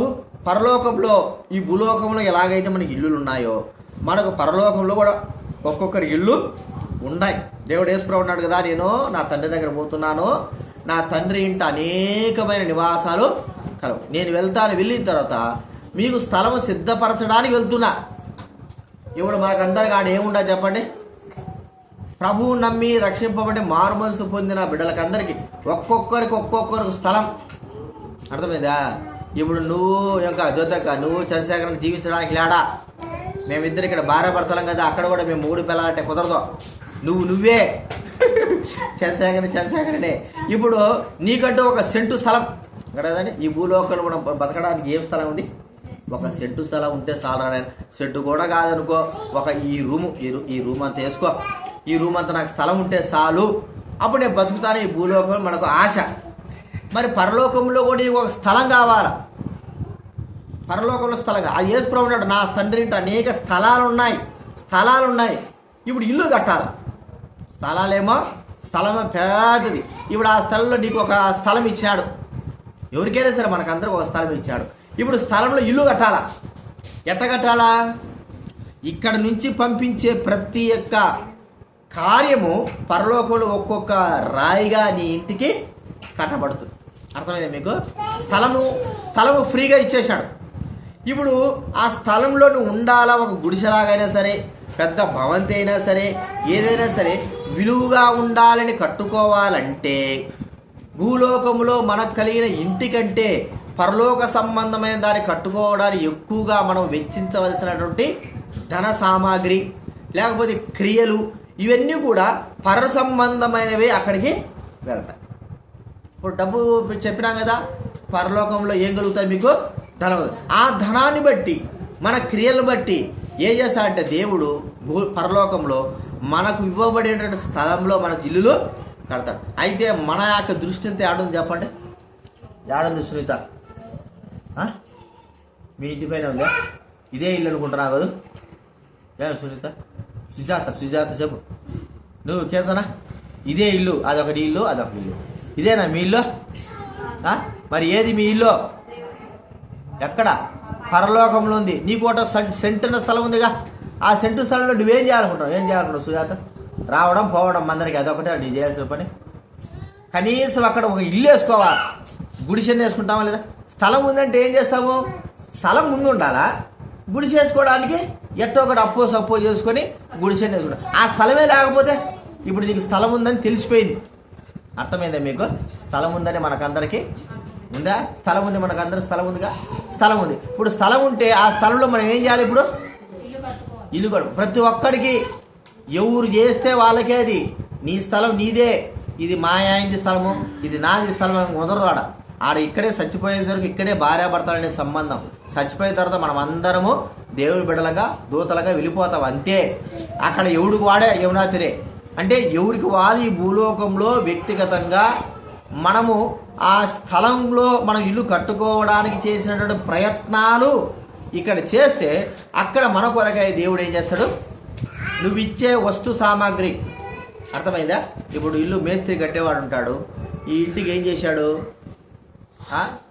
Speaker 1: పరలోకంలో ఈ భూలోకంలో ఎలాగైతే మనకి ఇల్లులు ఉన్నాయో మనకు పరలోకంలో కూడా ఒక్కొక్కరి ఇల్లు ఉన్నాయి. దేవుడు యేసుప్రభువు ఉన్నాడు కదా, నేను నా తండ్రి దగ్గర పోతున్నాను, నా తండ్రి ఇంట అనేకమైన నివాసాలు కలవు, నేను వెళ్తాను, వెళ్ళిన తర్వాత మీకు స్థలము సిద్ధపరచడానికి వెళ్తున్నా. ఇప్పుడు మనకందరికీ ఆడ ఏముండదు చెప్పండి? ప్రభువు నమ్మి రక్షింపబడి మారు మనసు పొందిన బిడ్డలకందరికీ ఒక్కొక్కరికి స్థలం. అర్థమైందా? ఇప్పుడు నువ్వు ఇంకా జోతక్క నువ్వు చంద్రశేఖరం జీవించడానికి లేడా? మేమిద్దరు ఇక్కడ భార్య భర్తలం కదా, అక్కడ కూడా మేము 3 పిల్లలంటే కుదరదు. నువ్వే చంద్రశేఖరనే. ఇప్పుడు నీకంటూ ఒక సెంటు స్థలం కదండి. ఈ భూలోకంలో మనం బతకడానికి ఏం స్థలం ఉంది? ఒక సెంటు స్థలం ఉంటే చాలా. సెంటు కూడా కాదనుకో, ఒక ఈ రూమ్ అంతా వేసుకో, ఈ రూమ్ అంతా నాకు స్థలం ఉంటే చాలు, అప్పుడు నేను బతుకుతాను. ఈ భూలోకంలో మనకు ఆశ. మరి పరలోకంలో కూడా ఒక స్థలం కావాలా? పరలోకంలో స్థలం అది యేసుప్రభువు ఉన్నాడు, నా తండ్రి ఇంట అనేక స్థలాలు ఉన్నాయి. ఇప్పుడు ఇల్లు కట్టాలి. స్థలమే పెద్దది. ఇప్పుడు ఆ స్థలంలో నీకు ఒక స్థలం ఇచ్చాడు, ఎవరికైనా సరే మనకందరికి ఒక స్థలం ఇచ్చాడు. ఇప్పుడు స్థలంలో ఇల్లు కట్టాలా? ఎట్ట కట్టాలా? ఇక్కడ నుంచి పంపించే ప్రతి ఒక్క కార్యము పరలోకంలో ఒక్కొక్క రాయిగా నీ ఇంటికి కట్టబడుతుంది. అర్థమైంది మీకు? స్థలము ఫ్రీగా ఇచ్చేశాడు. ఇప్పుడు ఆ స్థలంలో నువ్వు ఉండాలా, ఒక గుడిసెలాగైనా సరే, పెద్ద భవంతి అయినా సరే, ఏదైనా సరే విలువగా ఉండాలని కట్టుకోవాలంటే భూలోకంలో మనకు కలిగిన ఇంటి కంటే పరలోక సంబంధమైన దాన్ని కట్టుకోవడానికి ఎక్కువగా మనం వెచ్చించవలసినటువంటి ధన సామాగ్రి లేకపోతే క్రియలు ఇవన్నీ కూడా పర సంబంధమైనవి అక్కడికి వెళ్తాయి. ఇప్పుడు డబ్బు చెప్పినాం కదా, పరలోకంలో ఏం కలుగుతాయి? మీకు ధనం. ఆ ధనాన్ని బట్టి మన క్రియలను బట్టి ఏం చేస్తాడంటే దేవుడు పరలోకంలో మనకు ఇవ్వబడేటువంటి స్థలంలో మనకు ఇల్లులు కడతాడు. అయితే మన యొక్క దృష్టి అంతా ఏడుంది చెప్పండి? ఏడుంది సునీత? మీ ఇంటి పైన ఉందా? ఇదే ఇల్లు అనుకుంటున్నా కదా? సునీత, సుజాత చెప్పు నువ్వు కేతనా? ఇదే ఇల్లు, అదొకటి ఇల్లు, ఇదేనా మీ ఇల్లు? మరి ఏది మీ ఇల్లు? ఎక్కడ? పరలోకంలో ఉంది. నీకు ఒక సెంటున్న స్థలం ఉందిగా, ఆ సెంటు స్థలంలో నువ్వేం చేయాలనుకుంటావు? సుజాత, రావడం పోవడం అందరికి అదొకటే నీ చేయాల్సిన పని. కనీసం అక్కడ ఒక ఇల్లు వేసుకోవాలి. గుడిసెని వేసుకుంటామా లేదా? స్థలం ఉందంటే ఏం చేస్తాము? స్థలం ముందు ఉండాలా? గుడిసె వేసుకోవడానికి ఎట్టో ఒకటి సప్పో చేసుకొని గుడిసెని వేసుకుంటాం. ఆ స్థలమే లేకపోతే ఇప్పుడు నీకు స్థలం ఉందని తెలిసిపోయింది. అర్థమైందా మీకు? స్థలం ఉందని మనకందరికీ ఉందా? స్థలం ఉంది, మనకందరికి స్థలం ఉందిగా. స్థలం ఉంది. ఇప్పుడు స్థలం ఉంటే ఆ స్థలంలో మనం ఏం చేయాలి? ఇప్పుడు ఇల్లు కడు. ప్రతి ఒక్కడికి ఎవరు చేస్తే వాళ్ళకే అది. నీ స్థలం నీదే, ఇది మా ఆయనది స్థలము, ఇది నాది స్థలం అని కుదరదు. ఆడ ఇక్కడే చచ్చిపోయేంత వరకు ఇక్కడే భార్యాభర్తలనే సంబంధం. చచ్చిపోయిన తర్వాత మనం అందరము దేవుని బిడ్డలుగా దూతలుగా వెళ్ళిపోతాం అంతే. అక్కడ ఎవడికి వాడే యమునాతిరే. అంటే ఎవరికి వాళ్ళు ఈ భూలోకంలో వ్యక్తిగతంగా మనము ఆ స్థలంలో మనం ఇల్లు కట్టుకోవడానికి చేసినటువంటి ప్రయత్నాలు ఇక్కడ చేస్తే అక్కడ మన కొరకై దేవుడు ఏం చేస్తాడు? నువ్వు ఇచ్చే వస్తు సామాగ్రి. అర్థమైందా? ఇప్పుడు ఇల్లు మేస్త్రి కట్టేవాడు ఉంటాడు. ఈ ఇంటికి ఏం చేశాడు?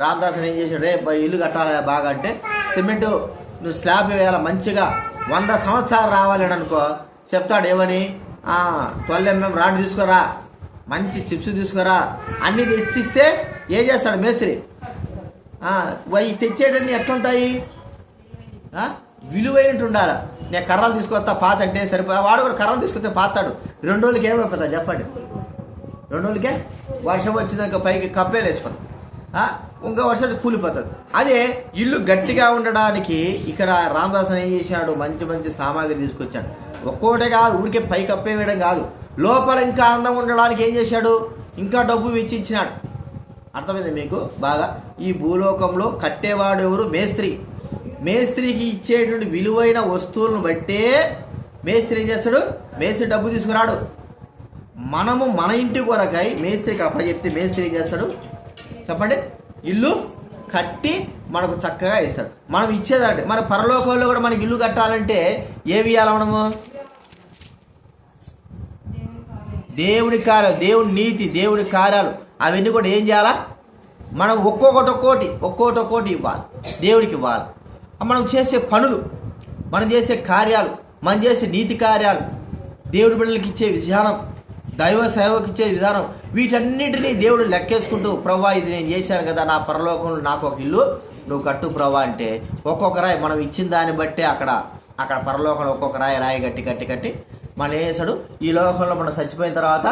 Speaker 1: రామదాసుని ఏం చేశాడు? ఇల్లు కట్టాలి బాగా అంటే సిమెంటు నువ్వు స్లాబ్ వేయాలి మంచిగా, 100 సంవత్సరాలు రావాలి అనుకో. చెప్తాడు ఏమని? 12 mm రాడ్ తీసుకురా, మంచి చిప్స్ తీసుకురా, అన్నీ తెచ్చిస్తే ఏం చేస్తాడు మేస్త్రి? తెచ్చేటన్నీ ఎట్లుంటాయి? విలువైనట్టు ఉండాలి. నేను కర్రలు తీసుకొస్తా పాత అంటే సరిపోయా. వాడు కూడా కర్రలు తీసుకొస్తే పాతాడు. 2 రోజులకి ఏమైపోతుంది చెప్పండి? 2 రోజులకే వర్షం వచ్చినాక పైకి కప్పేలు వేసిపోతుంది. ఇంకా వర్షం కూలిపోతుంది. అదే ఇల్లు గట్టిగా ఉండడానికి ఇక్కడ రామదాసు ఏం చేశాడు? మంచి మంచి సామాగ్రి తీసుకొచ్చాడు. ఒక్కోటే కాదు, ఊరికే పై కప్పే వేయడం కాదు, లోపల ఇంకా అందం ఉండడానికి ఏం చేశాడు? ఇంకా డబ్బు వెచ్చించినాడు. అర్థమైంది మీకు బాగా? ఈ భూలోకంలో కట్టేవాడు ఎవరు? మేస్త్రి. మేస్త్రికి ఇచ్చేటువంటి విలువైన వస్తువులను బట్టే మేస్త్రి ఏం చేస్తాడు? మేస్త్రి డబ్బు తీసుకురాడు. మనము మన ఇంటి కొరకై మేస్త్రికి అప్పచెప్తే మేస్త్రి ఏం చేస్తాడు చెప్పండి? ఇల్లు కట్టి మనకు చక్కగా ఇస్తాడు. మనం ఇచ్చేదంటే మన పరలోకంలో కూడా మనకి ఇల్లు కట్టాలంటే ఏమి ఇవ్వాలి మనము? దేవుని కార్యాలు, దేవుని నీతి, దేవుని కార్యాలు అవన్నీ కూడా ఏం చేయాలా? మనం ఒక్కొక్కటి ఇవ్వాలి, దేవుడికి ఇవ్వాలి. మనం చేసే పనులు, మనం చేసే కార్యాలు మనం చేసే నీతి కార్యాలు, దేవుడి బిడ్డలకి ఇచ్చే విధానం, దైవ సేవకి ఇచ్చే విధానం, వీటన్నిటినీ దేవుడు లెక్కేసుకుంటూ, ప్రభా ఇది నేను చేశాను కదా, నా పరలోకంలో నాకు ఒక ఇల్లు నువ్వు కట్టు ప్రభా అంటే ఒక్కొక్క రాయి మనం ఇచ్చిన దాన్ని బట్టే అక్కడ పరలోకంలో ఒక్కొక్క రాయి కట్టి మనం వేసాడు. ఈ లోకంలో మనం చచ్చిపోయిన తర్వాత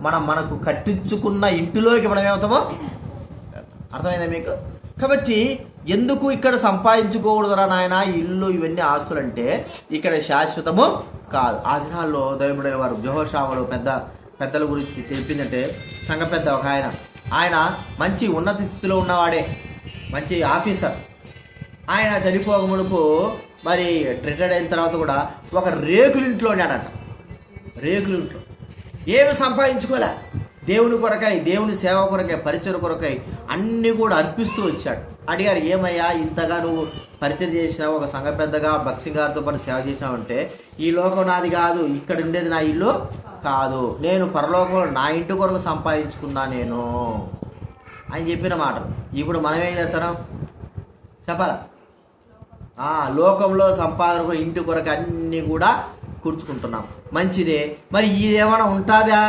Speaker 1: మనకు కట్టించుకున్న ఇంటిలోకి మనం ఏమవుతామో అర్థమైందా మీకు? కాబట్టి ఎందుకు ఇక్కడ సంపాదించుకోకూడదురా నాయన ఇల్లు ఇవన్నీ ఆస్తులు అంటే ఇక్కడ శాశ్వతము కాదు. ఆ దినాల్లో దైవముడైన వారు యెహోషావులు పెద్దల గురించి తెలిపిందంటే, సంఘ పెద్ద ఒక ఆయన మంచి ఉన్నత స్థితిలో ఉన్నవాడే, మంచి ఆఫీసర్. ఆయన చనిపోక మునుపు మరి రిటైర్డ్ అయిన తర్వాత కూడా ఒక రేకులింట్లో ఉన్నాడట. రేకులింట్లో ఏమి సంపాదించుకోలే, దేవుని కొరకై, దేవుని సేవ కొరకై, పరిచయం కొరకై అన్నీ కూడా అర్పిస్తూ వచ్చాడు. అడిగారు, ఏమయ్యా ఇంతగా నువ్వు పరిచయం చేసినావు, ఒక సంఘ పెద్దగా భక్సి గారితో పాటు సేవ చేసినావంటే, ఈ లోకం నాది కాదు, ఇక్కడ ఉండేది నా ఇల్లు కాదు, నేను పరలోకంలో నా ఇంటి కొరకు సంపాదించుకున్నా నేను అని చెప్పిన మాటలు. ఇప్పుడు మనం ఏం చేస్తున్నాం చెప్పాలా? లోకంలో సంపాదన ఇంటి కొరకు అన్నీ కూడా కూర్చుకుంటున్నాం. మంచిదే, మరి ఇదేమైనా ఉంటుందా?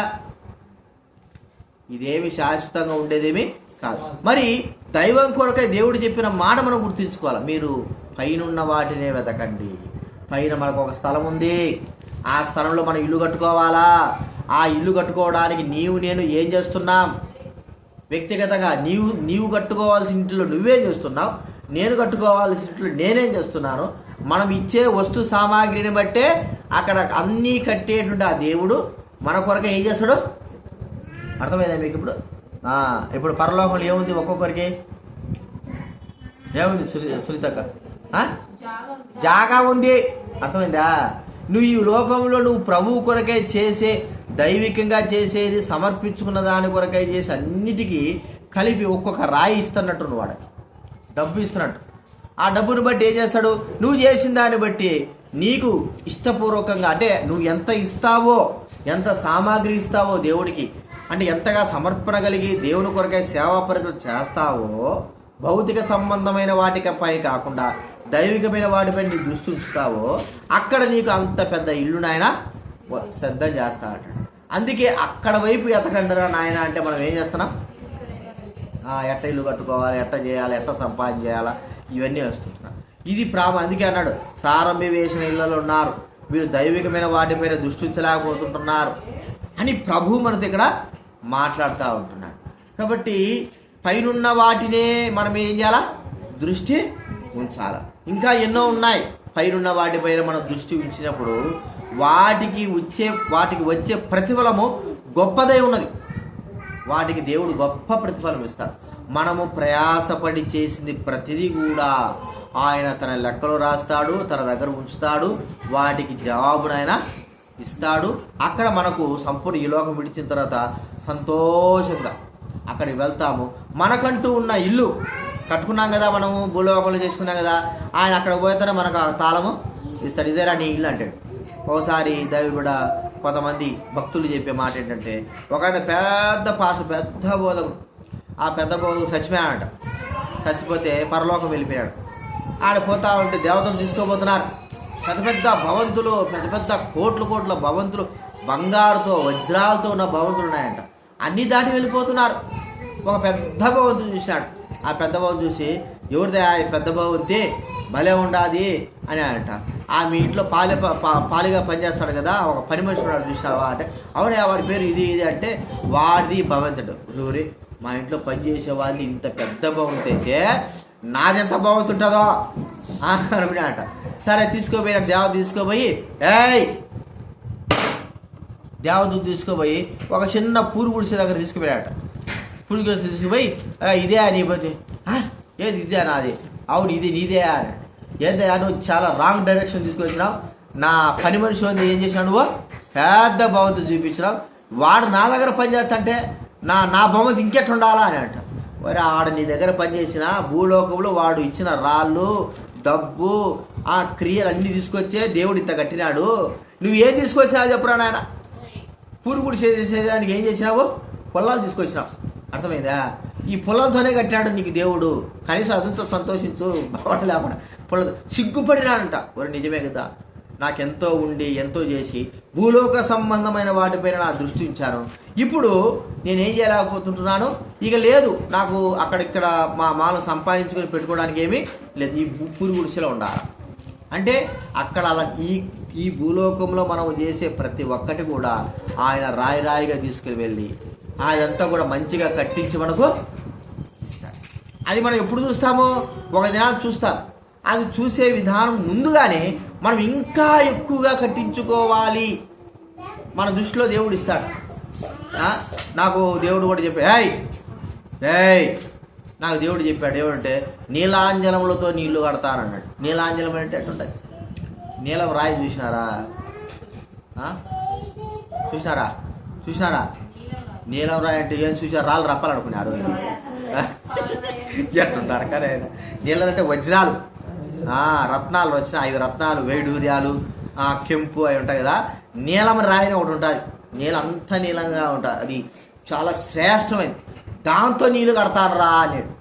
Speaker 1: ఇదేమి శాశ్వతంగా ఉండేదేమి కాదు. మరి దైవం కొరకై దేవుడు చెప్పిన మాట మనం గుర్తించుకోవాలి. మీరు పైనున్న వాటినే వెతకండి. పైన మనకు ఒక స్థలం ఉంది, ఆ స్థలంలో మనం ఇల్లు కట్టుకోవాలా. ఆ ఇల్లు కట్టుకోవడానికి నేను ఏం చేస్తున్నాం? వ్యక్తిగతంగా నీవు కట్టుకోవాల్సిన ఇంటిలో నువ్వేం చేస్తున్నావు, నేను కట్టుకోవాల్సిన ఇంటిలో నేనేం చేస్తున్నాను. మనం ఇచ్చే వస్తు సామాగ్రిని బట్టే అక్కడ అన్నీ కట్టేటువంటి ఆ దేవుడు మన కొరకు ఏం చేస్తాడు? అర్థమైందా మీకు? ఇప్పుడు పరలోకంలో ఏముంది? ఒక్కొక్కరికి ఏముంది? సునీతక్క జాగా ఉంది. అర్థమైందా? నువ్వు ఈ లోకంలో నువ్వు ప్రభువు కొరకై చేసే, దైవికంగా చేసేది, సమర్పించుకున్న దాని కొరకై చేసి అన్నిటికీ కలిపి ఒక్కొక్క రాయి ఇస్తున్నట్టు నువ్వు వాడికి డబ్బు ఇస్తున్నట్టు. ఆ డబ్బుని బట్టి ఏం చేస్తాడు? నువ్వు చేసిన దాన్ని బట్టి నీకు ఇష్టపూర్వకంగా, అంటే నువ్వు ఎంత ఇస్తావో, ఎంత సామాగ్రి ఇస్తావో దేవుడికి, అంటే ఎంతగా సమర్పణ కలిగి దేవుని కొరకై సేవా పరిచయం చేస్తావో, భౌతిక సంబంధమైన వాటిపై కాకుండా దైవికమైన వాటిపై నీ దృష్టి ఉంచుతావో, అక్కడ నీకు అంత పెద్ద ఇల్లు నాయన సిద్ధం చేస్తా అంటాడు. అందుకే అక్కడ వైపు ఎతకండరా నాయన అంటే మనం ఏం చేస్తున్నాం? ఎట్ట ఇల్లు కట్టుకోవాలి, ఎట్ట చేయాలి, ఎట్ట సంపాదన చేయాలా, ఇవన్నీ వస్తుంటున్నాం. ఇది అందుకే అన్నాడు, సారంభి వేసిన ఇళ్ళలో ఉన్నారు, వీరు దైవికమైన వాటిపైన దృష్టి ఉంచలేకపోతుంటున్నారు అని ప్రభు మనతో ఇక్కడ మాట్లాడుతూ ఉంటున్నాడు. కాబట్టి పైనున్న వాటినే మనం ఏం చేయాలా? దృష్టి ఉంచాలి. ఇంకా ఎన్నో ఉన్నాయి. పైనున్న వాటిపైన మనం దృష్టి ఉంచినప్పుడు వాటికి వచ్చే ప్రతిఫలము గొప్పదై ఉన్నది. వాటికి దేవుడు గొప్ప ప్రతిఫలం ఇస్తాడు. మనము ప్రయాసపడి చేసింది ప్రతిదీ కూడా ఆయన తన లెక్కలో రాస్తాడు, తన దగ్గర ఉంచుతాడు, వాటికి జవాబునైనా ఇస్తాడు. అక్కడ మనకు సంపూర్ణ ఈ లోకం విడిచిన తర్వాత సంతోషంగా అక్కడికి వెళ్తాము. మనకంటూ ఉన్న ఇల్లు కట్టుకున్నాం కదా, మనము భూలోకంలో చేసుకున్నాం కదా, ఆయన అక్కడ పోతానే మనకు ఆ తాళము ఇస్తాడు. ఇదేరా నీ ఇల్లు అంటాడు. ఒకసారి దైవుడు కొంతమంది భక్తులు చెప్పే మాట ఏంటంటే, ఒక ఆయన పెద్ద బోధకుడు, ఆ పెద్ద బోధకుడు చచ్చిపోయాడంట. చచ్చిపోతే పరలోకం వెళ్ళిపోయాడు. ఆడ పోతా ఉంటే దేవతలు తీసుకోబోతున్నారు. పెద్ద భవంతులు, పెద్ద కోట్ల భవంతులు, బంగారుతో వజ్రాలతో ఉన్న భవంతులు ఉన్నాయంట. అన్నీ దాటి వెళ్ళిపోతున్నారు. ఒక పెద్ద భవంతులు చూసినాడు. ఆ పెద్ద భవంతులు చూసి, ఎవరిదే ఆ పెద్ద భవంతి, భలే ఉండాది అని అంట. మీ ఇంట్లో పాలిగా పనిచేస్తాడు కదా, ఒక పని మనిషి ఉన్నాడు చూసినావా అంటే, అవునే వాడి పేరు ఇది అంటే, వాడిది భవంతుడు. ఊరి మా ఇంట్లో పనిచేసే వాళ్ళది ఇంత పెద్ద భవంతి అయితే నాది ఎంత భవంతి ఉంటుందో అనుకున్నాడట. సరే తీసుకోపోయిన దేవత తీసుకుపోయి, దేవత తీసుకుపోయి ఒక చిన్న పూరు గుడిసె దగ్గర తీసుకుపోయాడట. పూరు గుడిసె తీసుకుపోయి, ఇదే అని ఏది ఇదే నాది, అవును ఇది నీదే అని. ఏంటంటే నువ్వు చాలా రాంగ్ డైరెక్షన్ తీసుకొచ్చినావు, నా పని మనిషి ఉంది ఏం చేసినావు, నువ్వు పెద్ద భవంతి చూపించినావు, వాడు నా దగ్గర పనిచేస్తుంటే నా భవంతి ఇంకెట్ ఉండాలా అని అంట. మరి ఆడ నీ దగ్గర పనిచేసిన భూలోకంలో వాడు ఇచ్చిన రాళ్ళు, డబ్బు, ఆ క్రియలు అన్నీ తీసుకొచ్చే దేవుడు ఇంత కట్టినాడు, నువ్వు ఏం తీసుకొచ్చినావు చెప్పరా నాయన? పూరుగుడు చేసేదానికి ఏం చేసినావు? పొలాలు తీసుకొచ్చినావు. అర్థమైందా? ఈ పొలాలతోనే కట్టినాడు నీకు దేవుడు, కనీసం అదంతా సంతోషించు. బాగుంట లేకుండా పొలం సిగ్గుపడినాడంట. మరి నిజమే కదా, నాకెంతో ఉండి ఎంతో చేసి భూలోక సంబంధమైన వాటిపైన నా దృష్టి ఉంచాను. ఇప్పుడు నేనేం చేయలేకపోతుంటున్నాను, ఇక లేదు నాకు అక్కడిక్కడ మాలను సంపాదించుకొని పెట్టుకోవడానికి ఏమీ లేదు, ఈ పూరి గుడిసెలో ఉండాలి అంటే అక్కడ అలా ఈ భూలోకంలో మనం చేసే ప్రతి ఒక్కటి కూడా ఆయన రాయిగా తీసుకుని అదంతా కూడా మంచిగా కట్టించి మనకు ఇస్తాడు. అది మనం ఎప్పుడు చూస్తామో ఒక దినాలు చూస్తాం. అది చూసే విధానం ముందుగానే మనం ఇంకా ఎక్కువగా కట్టించుకోవాలి మన దృష్టిలో దేవుడు ఇస్తాడు. నాకు దేవుడు కూడా చెప్పాడు, నాకు దేవుడు చెప్పాడు ఏమంటే నీలాంజలములతో నీళ్లు కడతానన్నాడు. నీలాంజలం అంటే ఎట్లుంటుంది? నీలం రాయి చూసినారా? చూసినారా? నీలం రాయి అంటే ఏం చూసారు? రాళ్ళు రప్పాలనుకున్నారు ఎట్టుంటారు. కానీ నీలం అంటే వజ్రాలు, రత్నాలు వచ్చిన 5 రత్నాలు, వైడూర్యాలు, కెంపు అవి ఉంటాయి కదా. నీలం రాయిని ఒకటి ఉంటుంది, నీలం అంతా నీలంగా ఉంటుంది, అది చాలా శ్రేష్టమైనది, దాంతో నీళ్ళు కడతారా అన్నాడు.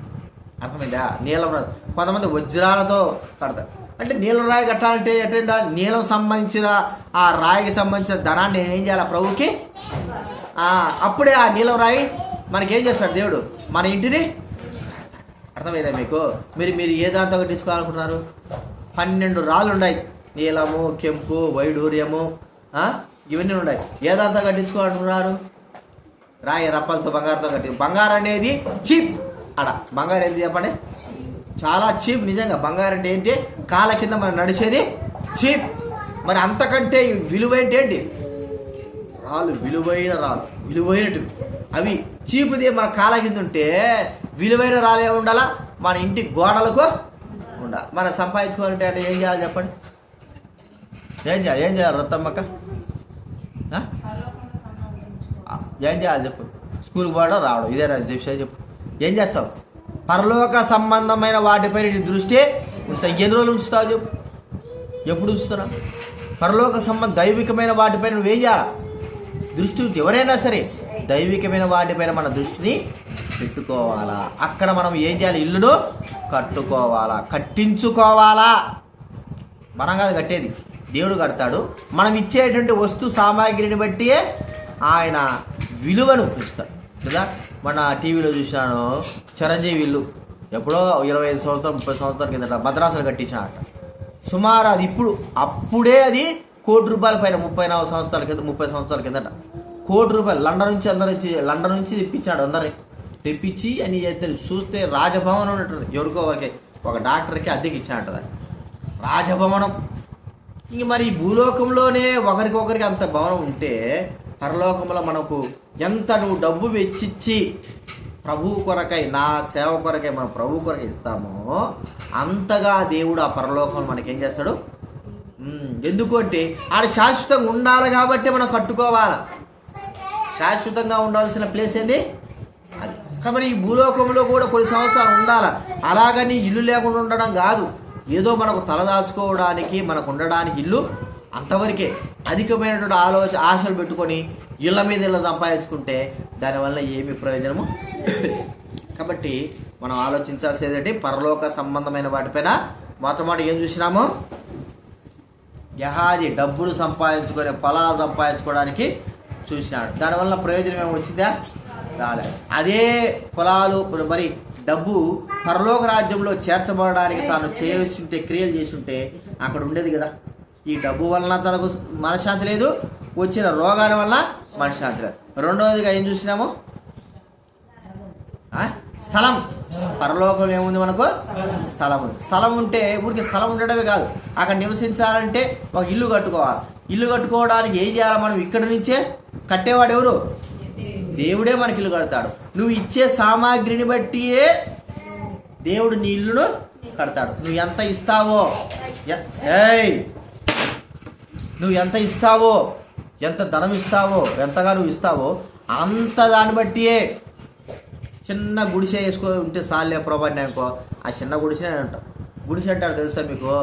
Speaker 1: అర్థమైందా? నీలం కొంతమంది వజ్రాలతో కడతారు. అంటే నీలం రాయి కట్టాలంటే ఎట్లా? నీలం సంబంధించిన ఆ రాయికి సంబంధించిన ధనాన్ని ఏం చేయాలి ప్రభుకి? అప్పుడే ఆ నీలం రాయి మనకేం చేస్తాడు దేవుడు? మన ఇంటిని. అర్థమైందా మీకు? మీరు ఏ దాంతో కట్టించుకోవాలనుకుంటున్నారు? 12 రాళ్ళు ఉన్నాయి, నీలము, కెంపు, వైడూర్యము, ఇవన్నీ ఉన్నాయి. ఏ దాంతో కట్టించుకోవాలనుకుంటున్నారు? రాయి రప్పలతో, బంగారంతో బంగారం అనేది చీప్. బంగారం ఏంటి చెప్పండి? చాలా చీప్. నిజంగా బంగారం అంటే ఏంటి? కాళ్ళ కింద మనం నడిచేది చీప్. మరి అంతకంటే విలువైన ఏంటి? రాళ్ళు, విలువైన రాళ్ళు, విలువైనవి అవి చీపుది మన కాళ్ళ కింద ఉంటే విలువైన రాళ్ళు ఏమి ఉండాలా? మన ఇంటి గోడలకు ఉండాలి. మనం సంపాదించుకోవాలంటే అంటే ఏం చేయాలి చెప్పండి? ఏం చేయాలి రత్తమ్మక్క? ఏం చేయాలి చెప్పు? స్కూల్కి పోవడం రావడం ఇదే చెప్పు. ఏం చేస్తావు? పరలోక సంబంధమైన వాటిపై నీ దృష్టి ఎన్ని రోజులు ఉంచుతావు చెప్పు? ఎప్పుడు ఉంచుతున్నావు? పరలోక దైవికమైన వాటిపైన నువ్వేం చేయాలి? దృష్టి ఎవరైనా సరే దైవికమైన వాటిపైన మన దృష్టిని పెట్టుకోవాలా. అక్కడ మనం ఏం చేయాలి? ఇల్లును కట్టుకోవాలా, కట్టించుకోవాలా. మనం కాదు కట్టేది, దేవుడు కడతాడు. మనం ఇచ్చేటువంటి వస్తు సామాగ్రిని బట్టి ఆయన విలువను పెంచుతాడు కదా. మన టీవీలో చూసినాను, చిరంజీవి ఇల్లు ఎప్పుడో 25 సంవత్సరం 30 సంవత్సరాల కిందట మద్రాసులు కట్టించాడట. సుమారు అది అప్పుడే అది ₹1,00,00,000 పైన 34 సంవత్సరాల కింద 30 సంవత్సరాల కిందట ₹1,00,00,000 లండన్ నుంచి తెప్పించాడు. అందరినీ తెప్పించి అని చూస్తే రాజభవనం ఉన్నట్టు ఎవరికో ఒక డాక్టర్కి అద్దెకి ఇచ్చాడంట రాజభవనం. ఇంక మరి భూలోకంలోనే ఒకరికొకరికి అంత భవనం ఉంటే పరలోకంలో మనకు ఎంత నువ్వు డబ్బు వెచ్చిచ్చి ప్రభువు కొరకై, నా సేవ కొరకై మనం ప్రభువు కొరకై ఇస్తామో అంతగా దేవుడు ఆ పరలోకంలో మనకేం చేస్తాడు? ఎందుకంటే ఆడ శాశ్వతంగా ఉండాలి కాబట్టి మనం కట్టుకోవాలి. శాశ్వతంగా ఉండాల్సిన ప్లేస్ ఏంది అది. కాబట్టి ఈ భూలోకంలో కూడా కొన్ని సంవత్సరాలు ఉండాలి. అలాగని ఇల్లు లేకుండా ఉండడం కాదు. ఏదో మనకు తలదాచుకోవడానికి, మనకు ఉండడానికి ఇల్లు అంతవరకే. అధికమైనటువంటి ఆశలు పెట్టుకొని ఇళ్ళ మీద ఇళ్ళ సంపాదించుకుంటే దానివల్ల ఏమి ప్రయోజనము. కాబట్టి మనం ఆలోచించాల్సింది ఏంటి? పరలోక సంబంధమైన వాటిపైన మొట్టమొదటి ఏం చూసినాము? యహాది డబ్బులు సంపాదించుకొని ఫలాలు సంపాదించుకోవడానికి చూసినాడు. దానివల్ల ప్రయోజనం ఏమి వచ్చిందా? రాలేదు. అదే ఫలాలు మరి డబ్బు పరలోక రాజ్యంలో చేర్చబడడానికి తాను చేస్తుంటే, క్రియలు చేస్తుంటే అక్కడ ఉండేది కదా. ఈ డబ్బు వలన తనకు మనశ్శాంతి లేదు, వచ్చిన రోగాల వల్ల మనశ్శాంతి లేదు. రెండవదిగా ఏం చూసినాము? స్థలం. పరలోకంలో ఏముంది? మనకు స్థలం ఉంది. స్థలం ఉంటే ఊరికి స్థలం ఉండడమే కాదు, అక్కడ నివసించాలంటే ఒక ఇల్లు కట్టుకోవాలి. ఇల్లు కట్టుకోవడానికి ఏం చేయాలి? మనం ఇక్కడ నుంచే కట్టేవాడు ఎవరు? దేవుడే మనకి ఇల్లు కడతాడు. నువ్వు ఇచ్చే సామాగ్రిని బట్టియే దేవుడు నీ ఇల్లును కడతాడు. నువ్వు ఎంత ఇస్తావో, నువ్వు ఎంత ఇస్తావో, ఎంత ధనం ఇస్తావో, ఎంతగా నువ్వు ఇస్తావో అంత దాన్ని బట్టియే. చిన్న గుడిసె వేసుకో ఉంటే సాలే ప్రభాని అనుకో, ఆ చిన్న గుడిసె అంటాం. గుడిసె అంటారు తెలుసా మీకు?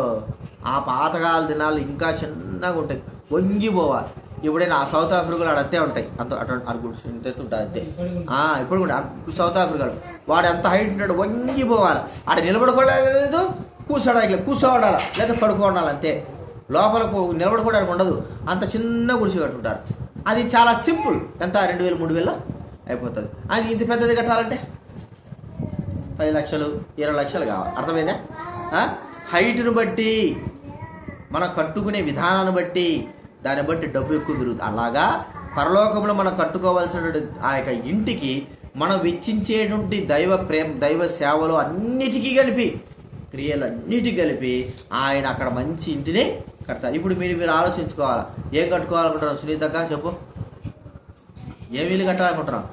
Speaker 1: ఆ పాతకాల దినాలు ఇంకా చిన్నగా ఉంటాయి, వంగిపోవాలి. ఇప్పుడైనా ఆ సౌత్ ఆఫ్రికాలో అంతే ఉంటాయి, అంత అటు గుడిసె ఇంత ఉంటుంది అంతే. ఇప్పుడు కూడా సౌత్ ఆఫ్రికాలో వాడు ఎంత హైట్ ఉంటాడు, వంగిపోవాలి. ఆడ నిలబడుకోలేదు, కూర్చోడానికి కూర్చోవడాలి, లేదా పడుకోవడాలి అంతే. లోపలకు నిలబడుకోవడానికి ఉండదు, అంత చిన్న గుడిసె కట్టుకుంటారు. అది చాలా సింపుల్, ఎంత 2,000 3,000 అయిపోతుంది. అది ఇంత పెద్దది కట్టాలంటే 10 లక్షలు 20 లక్షలు కావాలి. అర్థమైందా? హైట్ను బట్టి, మనం కట్టుకునే విధానాన్ని బట్టి, దాన్ని బట్టి డబ్బు ఎక్కువ పెరుగుతుంది. అలాగా పరలోకంలో మనం కట్టుకోవాల్సినటువంటి ఆ యొక్క ఇంటికి మనం వెచ్చించేటువంటి దైవ ప్రేమ, దైవ సేవలు అన్నిటికీ కలిపి, క్రియలన్నిటికీ కలిపి ఆయన అక్కడ మంచి ఇంటిని కడతారు. ఇప్పుడు మీరు ఆలోచించుకోవాలా, ఏం కట్టుకోవాలనుకుంటున్నాం? సునీతక్క చెప్పు, ఏం ఇల్లు కట్టాలనుకుంటున్నాం?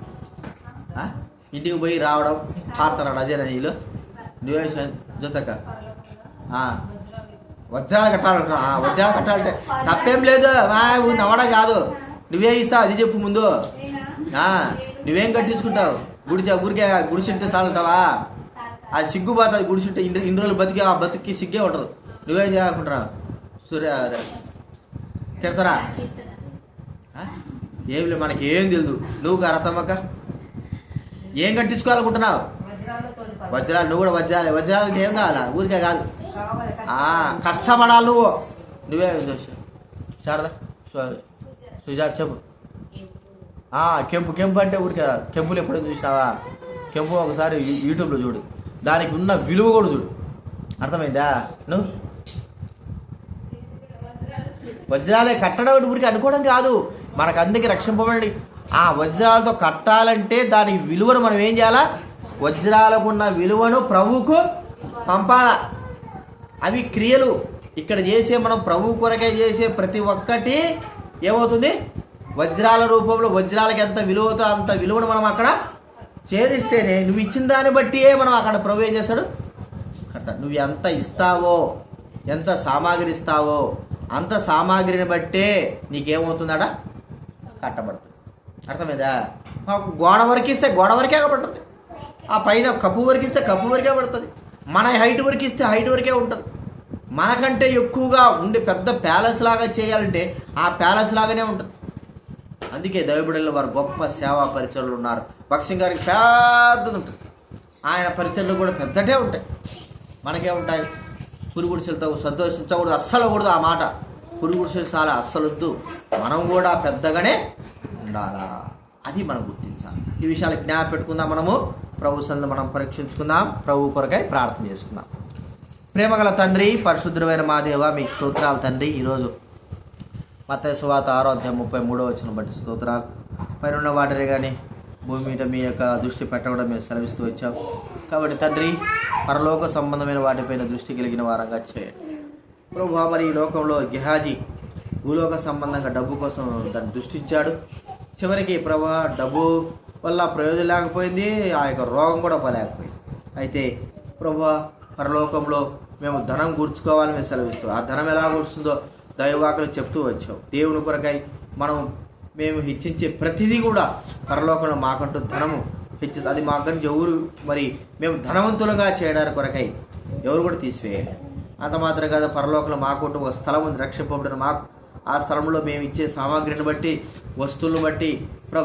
Speaker 1: ఇంటికి పోయి రావడం పాడుతున్నాడు అదేనా నీళ్ళు? నువ్వే జ్యోతక్క వజ్రాలు కట్టాలంటున్నా? వజ్రాలు కట్టాలంటే తప్పేం లేదు, నవ్వడం కాదు. నువ్వే ఇస్తావు అది చెప్పు ముందు. నువ్వేం కట్టించుకుంటావు? ఊరికే గుడిసింటే చాలంటావా? అది సిగ్గుపోతుంది. గుడిసింటే ఇన్ని రోజులు బతికి ఆ బతికి సిగ్గే ఉండదు. నువ్వేం చేయాలనుకుంటున్నావు? సూర్య తిడతారా? ఏం లేదు, మనకి ఏం తెలియదు. నువ్వు రతమ్మక్క ఏం కట్టించుకోవాలనుకుంటున్నావు? వజ్రాలు. నువ్వు కూడా వజ్రాలు ఏం కావాలా? ఊరికే కాదు, కష్టపడాలి. నువ్వే శారదా సుజాత్ చెప్పు. కెంపు అంటే ఊరికే రాదు. కెంపులు ఎప్పుడైనా చూసినావా? కెంపు ఒకసారి యూట్యూబ్లో చూడు, దానికి ఉన్న విలువ కూడా చూడు. అర్థమైందా? నువ్వు వజ్రాలే కట్టడం ఊరికి అనుకోవడం కాదు, మనకు అందుకే రక్షింపబడి ఆ వజ్రాలతో కట్టాలంటే దానికి విలువను మనం ఏం చేయాలా? వజ్రాలకు ఉన్న విలువను ప్రభువుకు పంపాలా. అవి క్రియలు. ఇక్కడ చేసే మనం ప్రభు కొరకే చేసే ప్రతి ఒక్కటి ఏమవుతుంది? వజ్రాల రూపంలో. వజ్రాలకి ఎంత విలువ అవుతుందో అంత విలువను మనం అక్కడ చేరిస్తేనే, నువ్వు ఇచ్చిన దాన్ని బట్టియే మనం అక్కడ ప్రభు ఏం చేస్తాడు? కట్టాడు. నువ్వు ఎంత ఇస్తావో, ఎంత సామాగ్రి ఇస్తావో అంత సామాగ్రిని బట్టే నీకేమవుతుందట? కట్టబడుతుంది. అర్థమైందా? గోడ వరకు ఇస్తే గోడ వరకే పడుతుంది, ఆ పైన కప్పు వరకు ఇస్తే కప్పు వరకే పడుతుంది, మన హైట్ వరకు ఇస్తే హైట్ వరకే ఉంటుంది. మనకంటే ఎక్కువగా ఉండి పెద్ద ప్యాలెస్ లాగా చేయాలంటే ఆ ప్యాలెస్ లాగానే ఉంటుంది. అందుకే దైవబిడ్డల్లో వారు గొప్ప సేవా పరిచర్లు ఉన్నారు. భక్సింగ్ గారికి పెద్దది ఉంటుంది, ఆయన పరిచర్లు కూడా పెద్దటే ఉంటాయి. మనకే ఉంటాయి. పురుగుడిసెలతో సంతోషించకూడదు, అస్సలు కూడదు ఆ మాట. పురుగుడిసెలు చాలా అస్సలు వద్దు, మనం కూడా పెద్దగానే ఉండాలా, అది మనం గుర్తించాలి. ఈ విషయాలు జ్ఞాపకం పెట్టుకుందాం. మనము ప్రభు సన్నిధిలో మనం పరీక్షించుకుందాం, ప్రభు కొరకై ప్రార్థన చేసుకుందాం. ప్రేమగల తండ్రి, పరిశుద్ధమైన మా దేవ, మీకు స్తోత్రాలు తండ్రి. ఈరోజు మత్తయి సువార్త 6:33 బట్టి స్తోత్రాలు. పైన వాటిని కానీ భూమి మీద మీ యొక్క దృష్టి పెట్టడం మీరు సెలవిస్తూ వచ్చాం. కాబట్టి తండ్రి, పరలోక సంబంధమైన వాటిపైన దృష్టి కలిగిన వారంగా చేయండి ప్రభువా. మరి ఈ లోకంలో గెహాజీ భూలోక సంబంధంగా డబ్బు కోసం దాన్ని దృష్టించాడు. చివరికి ప్రభువా డబ్బు వల్ల ప్రయోజనం లేకపోయింది, ఆ యొక్క రోగం కూడా పోలేకపోయింది. అయితే ప్రభువా పరలోకంలో మేము ధనం కూర్చుకోవాలని మేము సెలవిస్తూ, ఆ ధనం ఎలా కూర్చుందో దైవవాకులు చెప్తూ వచ్చాం. దేవుని కొరకై మేము హెచ్చించే ప్రతిదీ కూడా పరలోకంలో మాకంటూ ధనము హెచ్చి, అది మా దగ్గర ఎవరు మరి మేము ధనవంతులుగా చేయడానికి కొరకై ఎవరు కూడా తీసివేయండి. అంత మాత్రం కాదు, పరలోకంలో మాకుంటూ ఒక స్థలం ఉంది రక్షింపబడిన మాకు. ఆ స్థలంలో మేము ఇచ్చే సామాగ్రిని బట్టి, వస్తువులను బట్టి,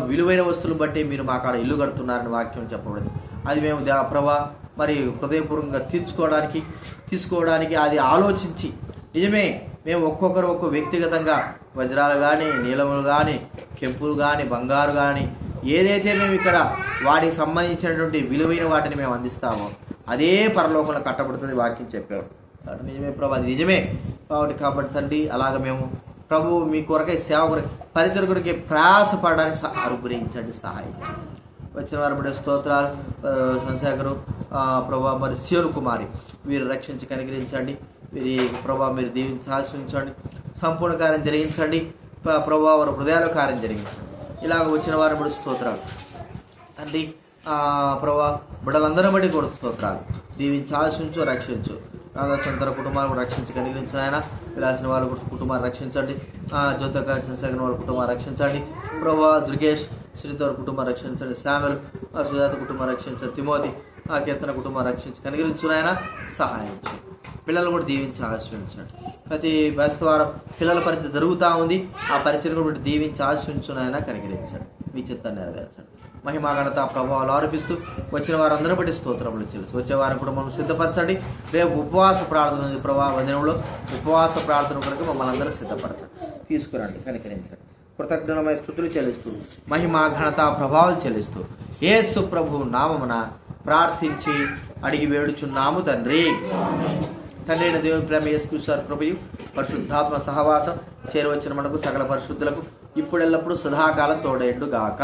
Speaker 1: విలువైన వస్తువులను బట్టి మీరు మా కాడ ఇల్లు కడుతున్నారని వాక్యం చెప్పబడింది. అది మేము ప్రభా మరి హృదయపూర్వకంగా తీసుకోవడానికి అది ఆలోచించి, నిజమే మేము ఒక్కొక్కరు ఒక్కొక్క వ్యక్తిగతంగా వజ్రాలు కానీ, నీలములు కానీ, కెంపులు కానీ, బంగారు కానీ, ఏదైతే మేము ఇక్కడ వాటికి సంబంధించినటువంటి విలువైన వాటిని మేము అందిస్తామో అదే పరలోకంలో కట్టబడుతుంది వాక్యం చెప్పారు. నిజమే ప్రభు, అది నిజమే. కాబట్టి తండ్రి, అలాగ మేము ప్రభు మీ కొరకై సేవ కొరకై పరిచయ కొరకై ప్రయాసపడడానికి అనుగ్రహించండి, సహాయం. వచ్చిన వారి బిడ్డ స్తోత్రాలు. చంద్రశేఖరు ప్రభా, మరి శివన్ కుమారి వీరు రక్షించి కనికరించండి. వీరి ప్రభా మీరు దీవించి ఆశించండి, సంపూర్ణ కార్యం జరిగించండి ప్రభా, వారి హృదయాల కార్యం జరిగించండి. ఇలాగ వచ్చిన వారి బిడ్డ స్తోత్రాలు తండ్రి. ప్రభా బిడ్డలందరూ బట్టి కూడా స్తోత్రాలు. దీవించి ఆశించు, రక్షించు. రాధాశంకర కుటుంబాలను రక్షించి కనికరించిన ఆయన, విలాసిన వాళ్ళ కుటుంబాన్ని రక్షించండి. జ్యోతక చంద్రశేఖర్ వాళ్ళ కుటుంబాన్ని రక్షించండి ప్రభా. దుర్గేష్ శ్రీతో కుటుంబాన్ని రక్షించండి. శామ్యుల్ సుజాత కుటుంబాన్ని రక్షించండి. తిమోతి కీర్తన కుటుంబాన్ని రక్షించి కనికరించిన ఆయన సహాయం చేయండి. పిల్లలు కూడా దీవించి ఆశీర్వించండి. ప్రతి బేస్తవారం పిల్లల పరిచయం జరుగుతూ ఉంది, ఆ పరిచయం కూడా దీవించి ఆశీర్వించిన ఆయన కనికరించండి. మీ చిత్తాన్ని నెరవేర్చండి. మహిమా ఘనత ప్రభావాలు ఆరోపిస్తూ వచ్చిన వారందరూ బట్టి స్తోత్రములు చెల్లిస్తూ వచ్చే వారం కూడా మనం సిద్ధపరచండి. రేపు ఉపవాస ప్రార్థన ఉంది ప్రభావ దినంలో. ఉపవాస ప్రార్థన కొరకు మమ్మల్ని అందరూ సిద్ధపరచండి. తీసుకురండి, కనికరించండి. కృతజ్ఞతమైన స్తుతులు చెల్లిస్తూ మహిమా ఘనత ప్రభావాలు చెల్లిస్తూ యేసు ప్రభు నామమున ప్రార్థించి అడిగి వేడుచున్నాము తండ్రి. తండ్రి అయిన దేవుని ప్రేమ, యేసుక్రీస్తు కృపయు పరిశుద్ధాత్మ సహవాసం చేరవచ్చిన మనకు సకల పరిశుద్ధులకు ఇప్పుడెల్లప్పుడు సదాకాలం తోడేండు గాక.